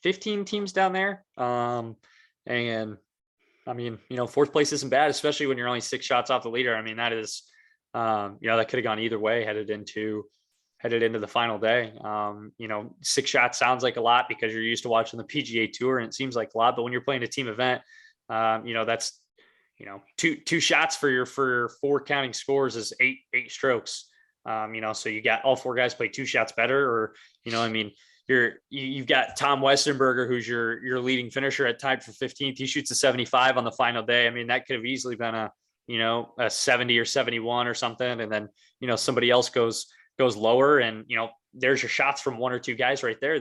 A: 15 teams down there. And I mean, 4th place isn't bad, especially when you're only 6 shots off the leader. I mean, that is, that could have gone either way headed into the final day. 6 shots sounds like a lot because you're used to watching the PGA Tour and it seems like a lot, but when you're playing a team event, that's, 2 shots for your 4 counting scores is 8 strokes. So you got all 4 guys play 2 shots better, or, you've got Tom Westenberger, who's your leading finisher at tied for 15th. He shoots a 75 on the final day. I mean, that could have easily been a 70 or 71 or something. And then, somebody else goes lower, and, there's your shots from 1 or 2 guys right there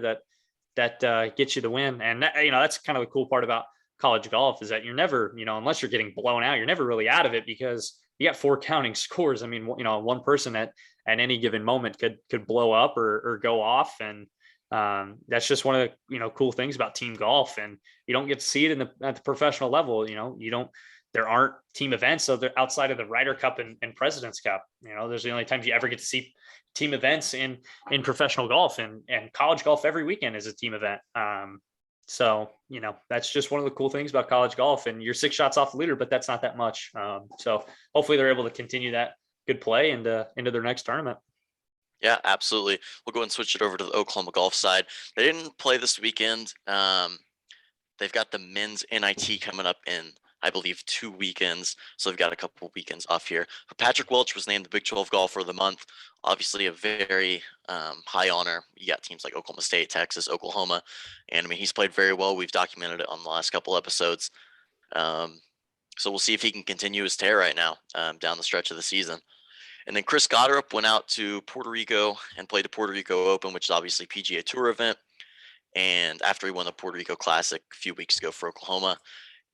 A: that gets you the win. And that, that's kind of the cool part about college golf, is that you're never, unless you're getting blown out, you're never really out of it, because you got 4 counting scores. I mean, one person at any given moment could blow up or go off. And that's just one of the cool things about team golf, and you don't get to see it at the professional level. There aren't team events outside of the Ryder Cup and President's Cup. There's the only times you ever get to see team events in professional golf, and college golf every weekend is a team event. So that's just one of the cool things about college golf, and you're 6 shots off the leader, but that's not that much. So hopefully they're able to continue that good play into their next tournament.
B: Yeah, absolutely. We'll go and switch it over to the Oklahoma golf side. They didn't play this weekend. They've got the men's NIT coming up in, I believe, 2 weekends. So they've got a couple weekends off here. But Patrick Welch was named the Big 12 Golfer of the Month. Obviously, a very high honor. You got teams like Oklahoma State, Texas, Oklahoma. And I mean, he's played very well. We've documented it on the last couple episodes. So we'll see if he can continue his tear right now down the stretch of the season. And then Chris Goddard went out to Puerto Rico and played the Puerto Rico Open, which is obviously PGA Tour event. And after he won the Puerto Rico Classic a few weeks ago for Oklahoma,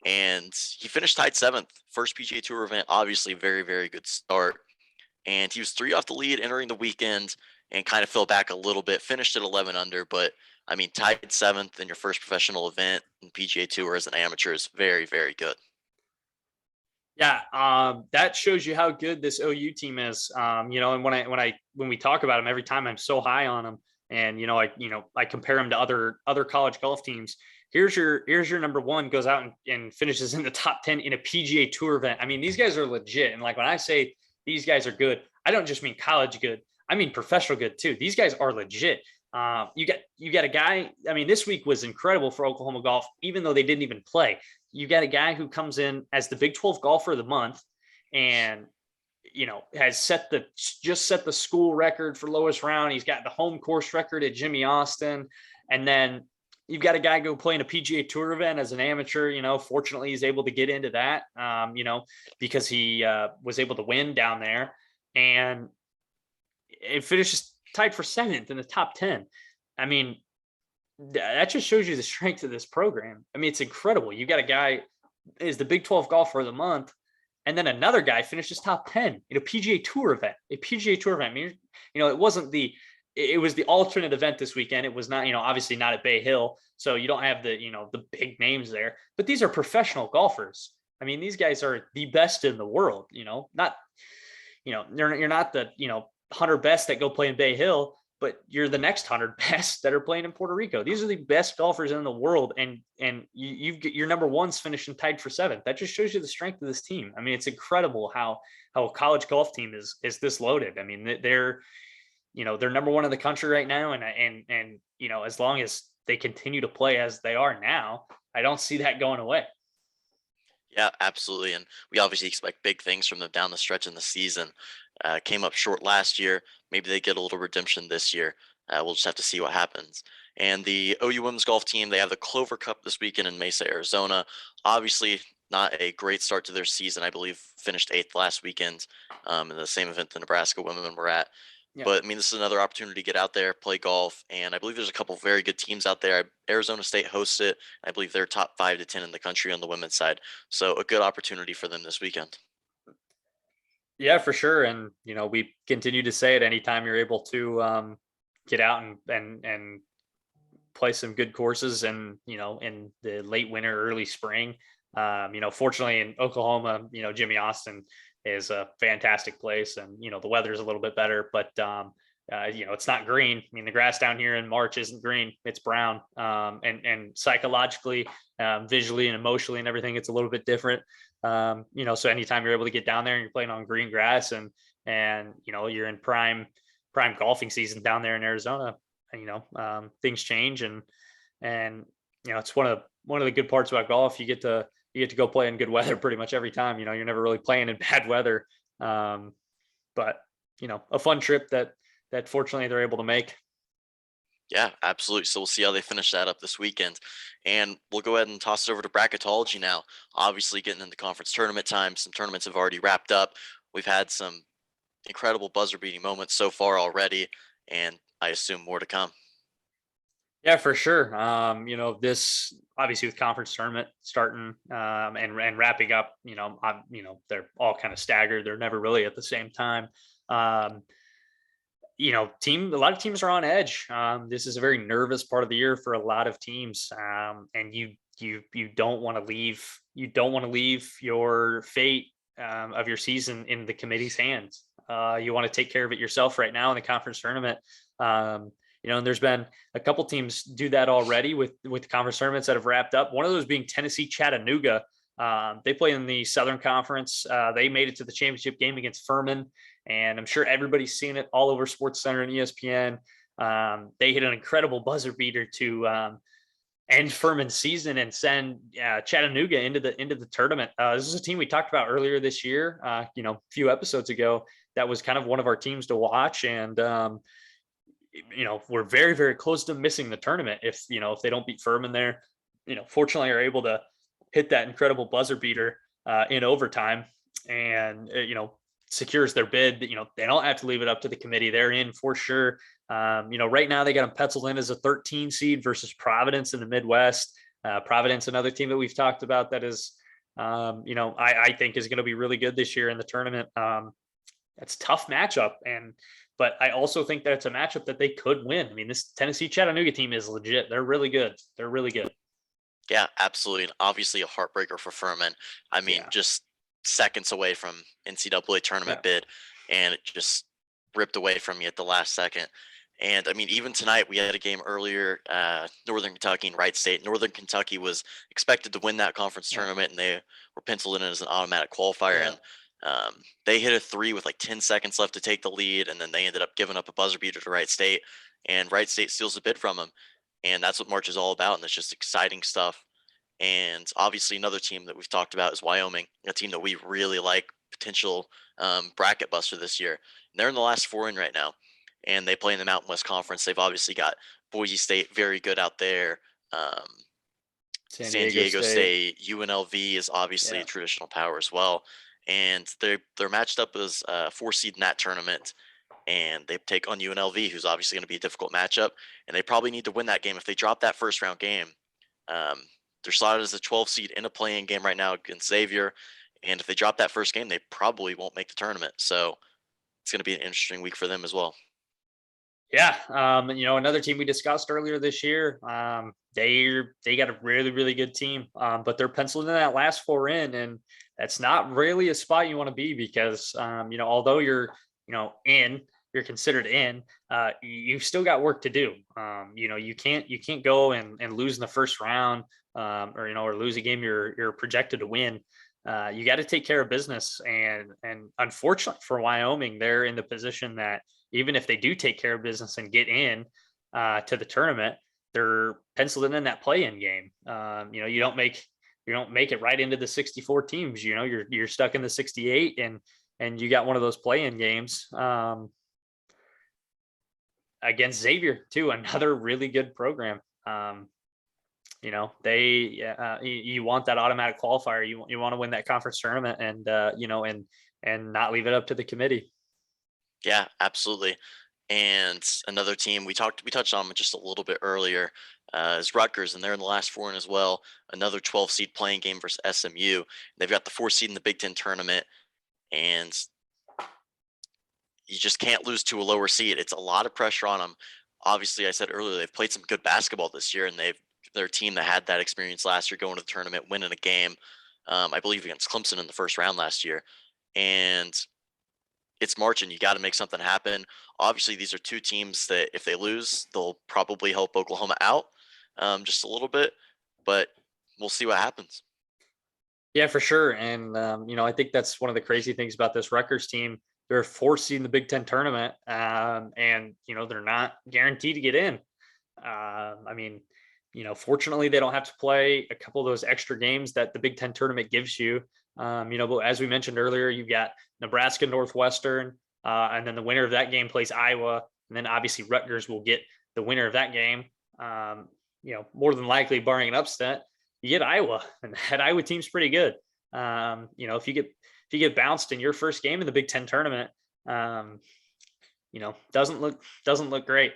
B: and he finished tied 7th, first PGA Tour event, obviously very, very good start. And he was 3 off the lead entering the weekend and kind of fell back a little bit, finished at 11 under, but I mean, tied 7th in your first professional event in PGA Tour as an amateur is very, very good.
A: Yeah, that shows you how good this OU team is. And when we talk about them every time, I'm so high on them, and I compare them to other college golf teams. Here's your number one, goes out and finishes in the top 10 in a PGA Tour event. I mean, these guys are legit, and like when I say these guys are good, I don't just mean college good. I mean professional good too. These guys are legit. You got a guy. I mean, this week was incredible for Oklahoma golf, even though they didn't even play. You got a guy who comes in as the Big 12 Golfer of the Month, and has set the school record for lowest round. He's got the home course record at Jimmy Austin, and then you've got a guy go play in a PGA Tour event as an amateur. Fortunately, he's able to get into that. Because he was able to win down there, and it finishes tied for 7th in the top 10. I mean, that just shows you the strength of this program. I mean, it's incredible. You got a guy is the Big 12 Golfer of the Month, and then another guy finishes top 10 in a PGA Tour event. I mean, it was the alternate event this weekend. It was not, obviously not at Bay Hill, so you don't have the big names there. But these are professional golfers. I mean, these guys are the best in the world. You're not the 100 best that go play in Bay Hill, but you're the next 100 best that are playing in Puerto Rico. These are the best golfers in the world, and your number one's finishing tied for 7th. That just shows you the strength of this team. I mean, it's incredible how a college golf team is this loaded. I mean, they're number one in the country right now, and as long as they continue to play as they are now, I don't see that going away.
B: Yeah, absolutely. And we obviously expect big things from them down the stretch in the season. Came up short last year. Maybe they get a little redemption this year. We'll just have to see what happens. And the OU women's golf team, they have the Clover Cup this weekend in Mesa, Arizona. Obviously, not a great start to their season. I believe finished 8th last weekend in the same event the Nebraska women were at. Yeah. But I mean, this is another opportunity to get out there, play golf, and I believe there's a couple very good teams out there. Arizona State hosts it. I believe they're top 5 to 10 in the country on the women's side. So a good opportunity for them this weekend.
A: Yeah, for sure. And we continue to say it, anytime you're able to get out and play some good courses, and in the late winter, early spring. Fortunately in Oklahoma, Jimmy Austin is a fantastic place, and the weather is a little bit better, but it's not green. I mean, the grass down here in March isn't green, it's brown. And psychologically, visually and emotionally and everything, it's a little bit different. So anytime you're able to get down there and you're playing on green grass, and you're in prime golfing season down there in Arizona, things change, and it's one of the good parts about golf. You get to go play in good weather pretty much every time. You're never really playing in bad weather. But a fun trip that fortunately they're able to make.
B: Yeah, absolutely. So we'll see how they finish that up this weekend. And we'll go ahead and toss it over to Bracketology now. Obviously getting into conference tournament time. Some tournaments have already wrapped up. We've had some incredible buzzer beating moments so far already, and I assume more to come.
A: Yeah, for sure. This obviously with conference tournament starting and wrapping up, they're all kind of staggered. They're never really at the same time. A lot of teams are on edge. This is a very nervous part of the year for a lot of teams. And you don't want to leave your fate of your season in the committee's hands. You want to take care of it yourself right now in the conference tournament. And there's been a couple teams do that already with conference tournaments that have wrapped up. One of those being Tennessee Chattanooga. They play in the Southern Conference. They made it to the championship game against Furman, and I'm sure everybody's seen it all over SportsCenter and ESPN. They hit an incredible buzzer beater to end Furman's season and send Chattanooga into the tournament. This is a team we talked about earlier this year, a few episodes ago. That was kind of one of our teams to watch, and we're very, very close to missing the tournament if they don't beat Furman there. Fortunately, are able to hit that incredible buzzer beater in overtime, and secures their bid. They don't have to leave it up to the committee; they're in for sure. Right now they got them penciled in as a 13 seed versus Providence in the Midwest. Providence, another team that we've talked about that is, I think is going to be really good this year in the tournament. It's a tough matchup, but I also think that it's a matchup that they could win. I mean, this Tennessee Chattanooga team is legit. They're really good. They're really good.
B: Yeah, absolutely. And obviously a heartbreaker for Furman. I mean, just seconds away from NCAA tournament bid, and it just ripped away from you at the last second. And I mean, even tonight we had a game earlier, Northern Kentucky and Wright State. Northern Kentucky was expected to win that conference tournament, and they were penciled in as an automatic qualifier. And they hit a three with like 10 seconds left to take the lead, and then they ended up giving up a buzzer beater to Wright State, and Wright State steals the bid from them. And that's what March is all about, and it's just exciting stuff. And obviously another team that we've talked about is Wyoming, a team that we really like, potential bracket buster this year. And they're in the last four in right now, and they play in the Mountain West Conference. They've obviously got Boise State, very good out there. San Diego State, UNLV is obviously a traditional power as well. And they're matched up as a 4 seed in that tournament, and they take on UNLV, who's obviously going to be a difficult matchup, and they probably need to win that game. If they drop that first round game, they're slotted as a 12 seed in a play-in game right now against Xavier, and if they drop that first game, they probably won't make the tournament. So it's going to be an interesting week for them as well.
A: Yeah, another team we discussed earlier this year, they got a really, really good team, but they're penciled in that last four in, and that's not really a spot you want to be because, although you're considered in, you've still got work to do. You can't go and lose in the first round, or lose a game you're projected to win. You got to take care of business, and unfortunately for Wyoming, they're in the position that even if they do take care of business and get in to the tournament, they're penciled in that play-in game. You don't make it right into the 64 teams. You're stuck in the 68, and you got one of those play-in games against Xavier too, another really good program. You want that automatic qualifier. You want to win that conference tournament, and not leave it up to the committee.
B: Yeah, absolutely. And another team we touched on just a little bit earlier is Rutgers, and they're in the last four in as well. Another 12 seed playing game versus SMU. They've got the 4 seed in the Big Ten tournament, and you just can't lose to a lower seed. It's a lot of pressure on them. Obviously, I said earlier, they've played some good basketball this year, and they're a team that had that experience last year, going to the tournament, winning a game, I believe against Clemson in the first round last year. And it's March, and you got to make something happen. Obviously, these are two teams that if they lose, they'll probably help Oklahoma out just a little bit, but we'll see what happens.
A: Yeah, for sure. And, I think that's one of the crazy things about this Rutgers team. They're 4 seed in the Big Ten tournament, and, they're not guaranteed to get in. Fortunately, they don't have to play a couple of those extra games that the Big Ten tournament gives you. But as we mentioned earlier, you've got Nebraska, Northwestern, and then the winner of that game plays Iowa. And then obviously Rutgers will get the winner of that game. More than likely, barring an upset, you get Iowa, and that Iowa team's pretty good. If you get bounced in your first game in the Big Ten tournament, doesn't look great.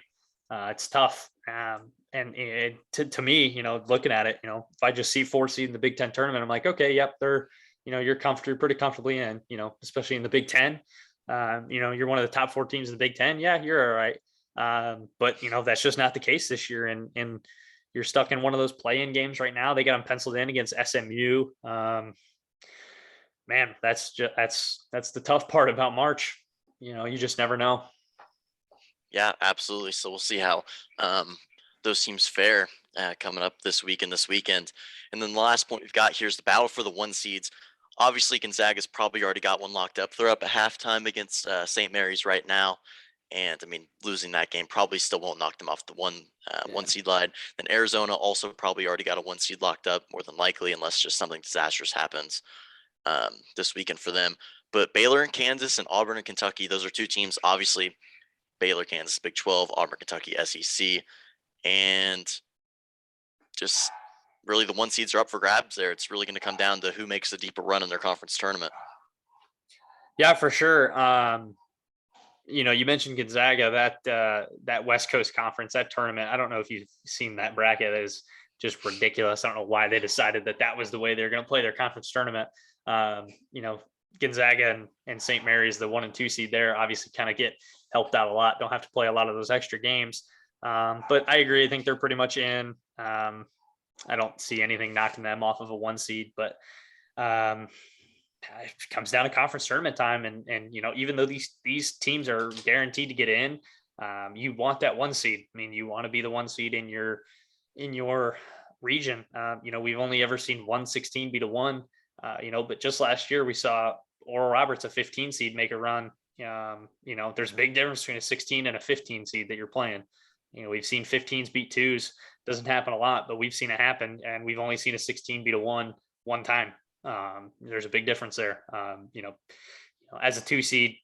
A: It's tough. To me, looking at it, if I just see 4 seed in the Big Ten tournament, I'm like, okay, yep, they're, you're pretty comfortably in, especially in the Big Ten. You're one of the top 4 teams in the Big Ten. Yeah, you're all right. But that's just not the case this year. And you're stuck in one of those play-in games right now. They got them penciled in against SMU. Man, that's the tough part about March. You just never know.
B: Yeah, absolutely. So we'll see how those teams fare. coming up this week and this weekend. And then the last point we've got here is the battle for the 1 seeds. Obviously, Gonzaga's probably already got one locked up. They're up at halftime against St. Mary's right now. And I mean, losing that game probably still won't knock them off the one seed line. Then Arizona also probably already got a 1 seed locked up, more than likely, unless just something disastrous happens this weekend for them. But Baylor and Kansas and Auburn and Kentucky, those are 2 teams. Obviously, Baylor, Kansas, Big 12, Auburn, Kentucky, SEC, and just really the 1 seeds are up for grabs there. It's really going to come down to who makes the deeper run in their conference tournament.
A: Yeah, for sure. You mentioned Gonzaga, that West Coast Conference, that tournament. I don't know if you've seen that bracket. It is just ridiculous. I don't know why they decided that was the way they're going to play their conference tournament. Gonzaga and St. Mary's, the 1 and 2 seed there, obviously kind of get helped out a lot. Don't have to play a lot of those extra games. But I agree. I think they're pretty much in. I don't see anything knocking them off of a 1 seed, but it comes down to conference tournament time. And even though these teams are guaranteed to get in, you want that 1 seed. I mean, you want to be the 1 seed in your region. We've only ever seen 1-16 beat a 1, but just last year we saw Oral Roberts, a 15 seed, make a run. There's a big difference between a 16 and a 15 seed that you're playing. We've seen 15s beat 2s. Doesn't happen a lot, but we've seen it happen, and we've only seen a 16 beat a 1 time. There's a big difference there. As a 2 seed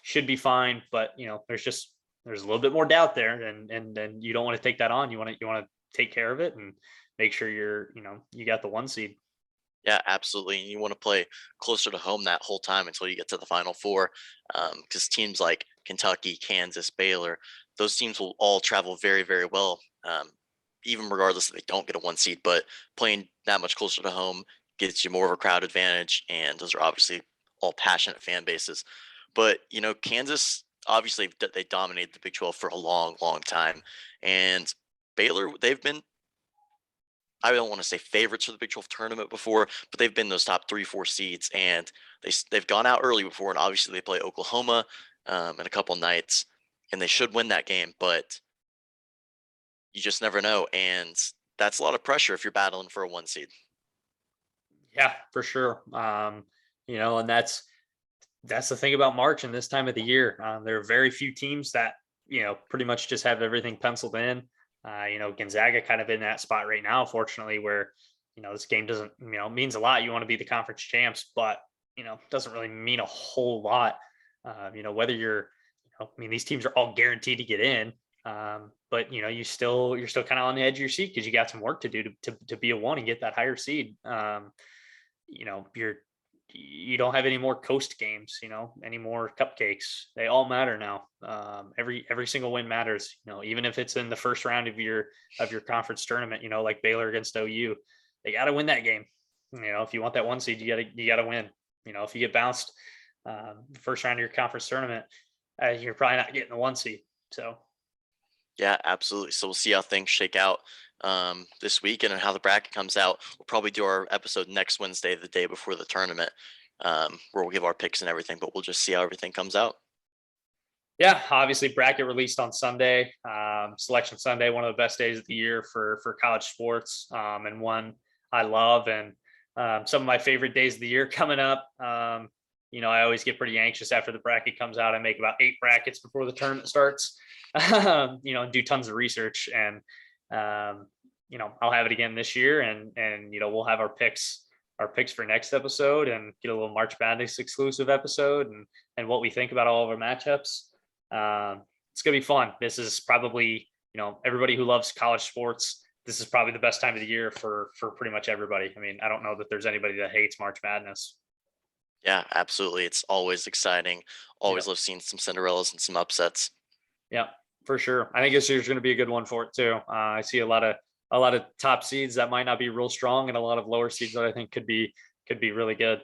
A: should be fine, but there's a little bit more doubt there, and you don't want to take that on. You want to take care of it and make sure you got the 1 seed.
B: Yeah, absolutely. And you want to play closer to home that whole time until you get to the Final Four, because teams like Kentucky, Kansas, Baylor, those teams will all travel very, very well, even regardless if they don't get a 1 seed. But playing that much closer to home gets you more of a crowd advantage, and those are obviously all passionate fan bases. But Kansas, obviously they dominated the Big 12 for a long, long time, and Baylor, they've been, I don't want to say favorites for the Big 12 tournament before, but they've been those top 3-4 seeds, and they've gone out early before, and obviously they play Oklahoma in a couple nights, and they should win that game, but you just never know, and that's a lot of pressure if you're battling for a 1 seed.
A: Yeah, for sure. And that's the thing about March and this time of the year. There are very few teams that pretty much just have everything penciled in. Gonzaga kind of in that spot right now, fortunately, where, this game doesn't, means a lot. You want to be the conference champs, but, doesn't really mean a whole lot. Whether you're, these teams are all guaranteed to get in. But you're still kind of on the edge of your seat because you got some work to do to be a 1 and get that higher seed. You don't have any more coast games, any more cupcakes. They all matter now. Every single win matters, even if it's in the first round of your conference tournament, like Baylor against OU, they got to win that game. If you want that 1 seed, you got to win. If you get bounced first round of your conference tournament, you're probably not getting the 1 seed. So.
B: Yeah, absolutely. So we'll see how things shake out this weekend and how the bracket comes out. We'll probably do our episode next Wednesday, the day before the tournament, where we'll give our picks and everything, but we'll just see how everything comes out.
A: Yeah, obviously bracket released on Sunday, Selection Sunday, one of the best days of the year for college sports, and one I love, and some of my favorite days of the year coming up. I always get pretty anxious after the bracket comes out. I make about 8 brackets before the tournament starts, do tons of research, and I'll have it again this year, and we'll have our picks for next episode, and get a little March Madness exclusive episode, and what we think about all of our matchups. It's gonna be fun. This is probably, everybody who loves college sports, this is probably the best time of the year for pretty much everybody. I mean, I don't know that there's anybody that hates March Madness.
B: Yeah, absolutely. It's always exciting. Always
A: Yeah.
B: love seeing some Cinderellas and some upsets.
A: Yeah, for sure. I think this year's going to be a good one for it too. I see a lot of top seeds that might not be real strong, and a lot of lower seeds that I think could be really good.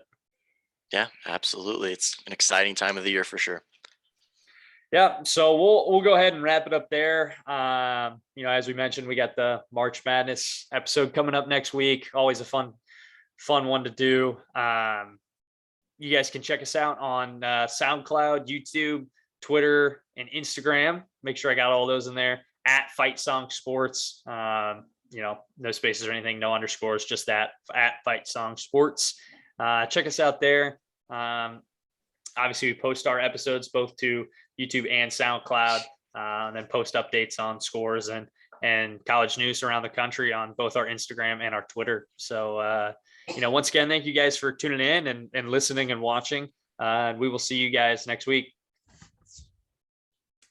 B: Yeah, absolutely. It's an exciting time of the year for sure.
A: Yeah, so we'll go ahead and wrap it up there. As we mentioned, we got the March Madness episode coming up next week. Always a fun one to do. You guys can check us out on SoundCloud, YouTube, Twitter, and Instagram. Make sure I got all those in there at Fight Song Sports. no spaces or anything, no underscores, just that at Fight Song Sports. Check us out there. Obviously, we post our episodes both to YouTube and SoundCloud, and then post updates on scores and college news around the country on both our Instagram and our Twitter. So, once again, thank you guys for tuning in and listening and watching. We will see you guys next week.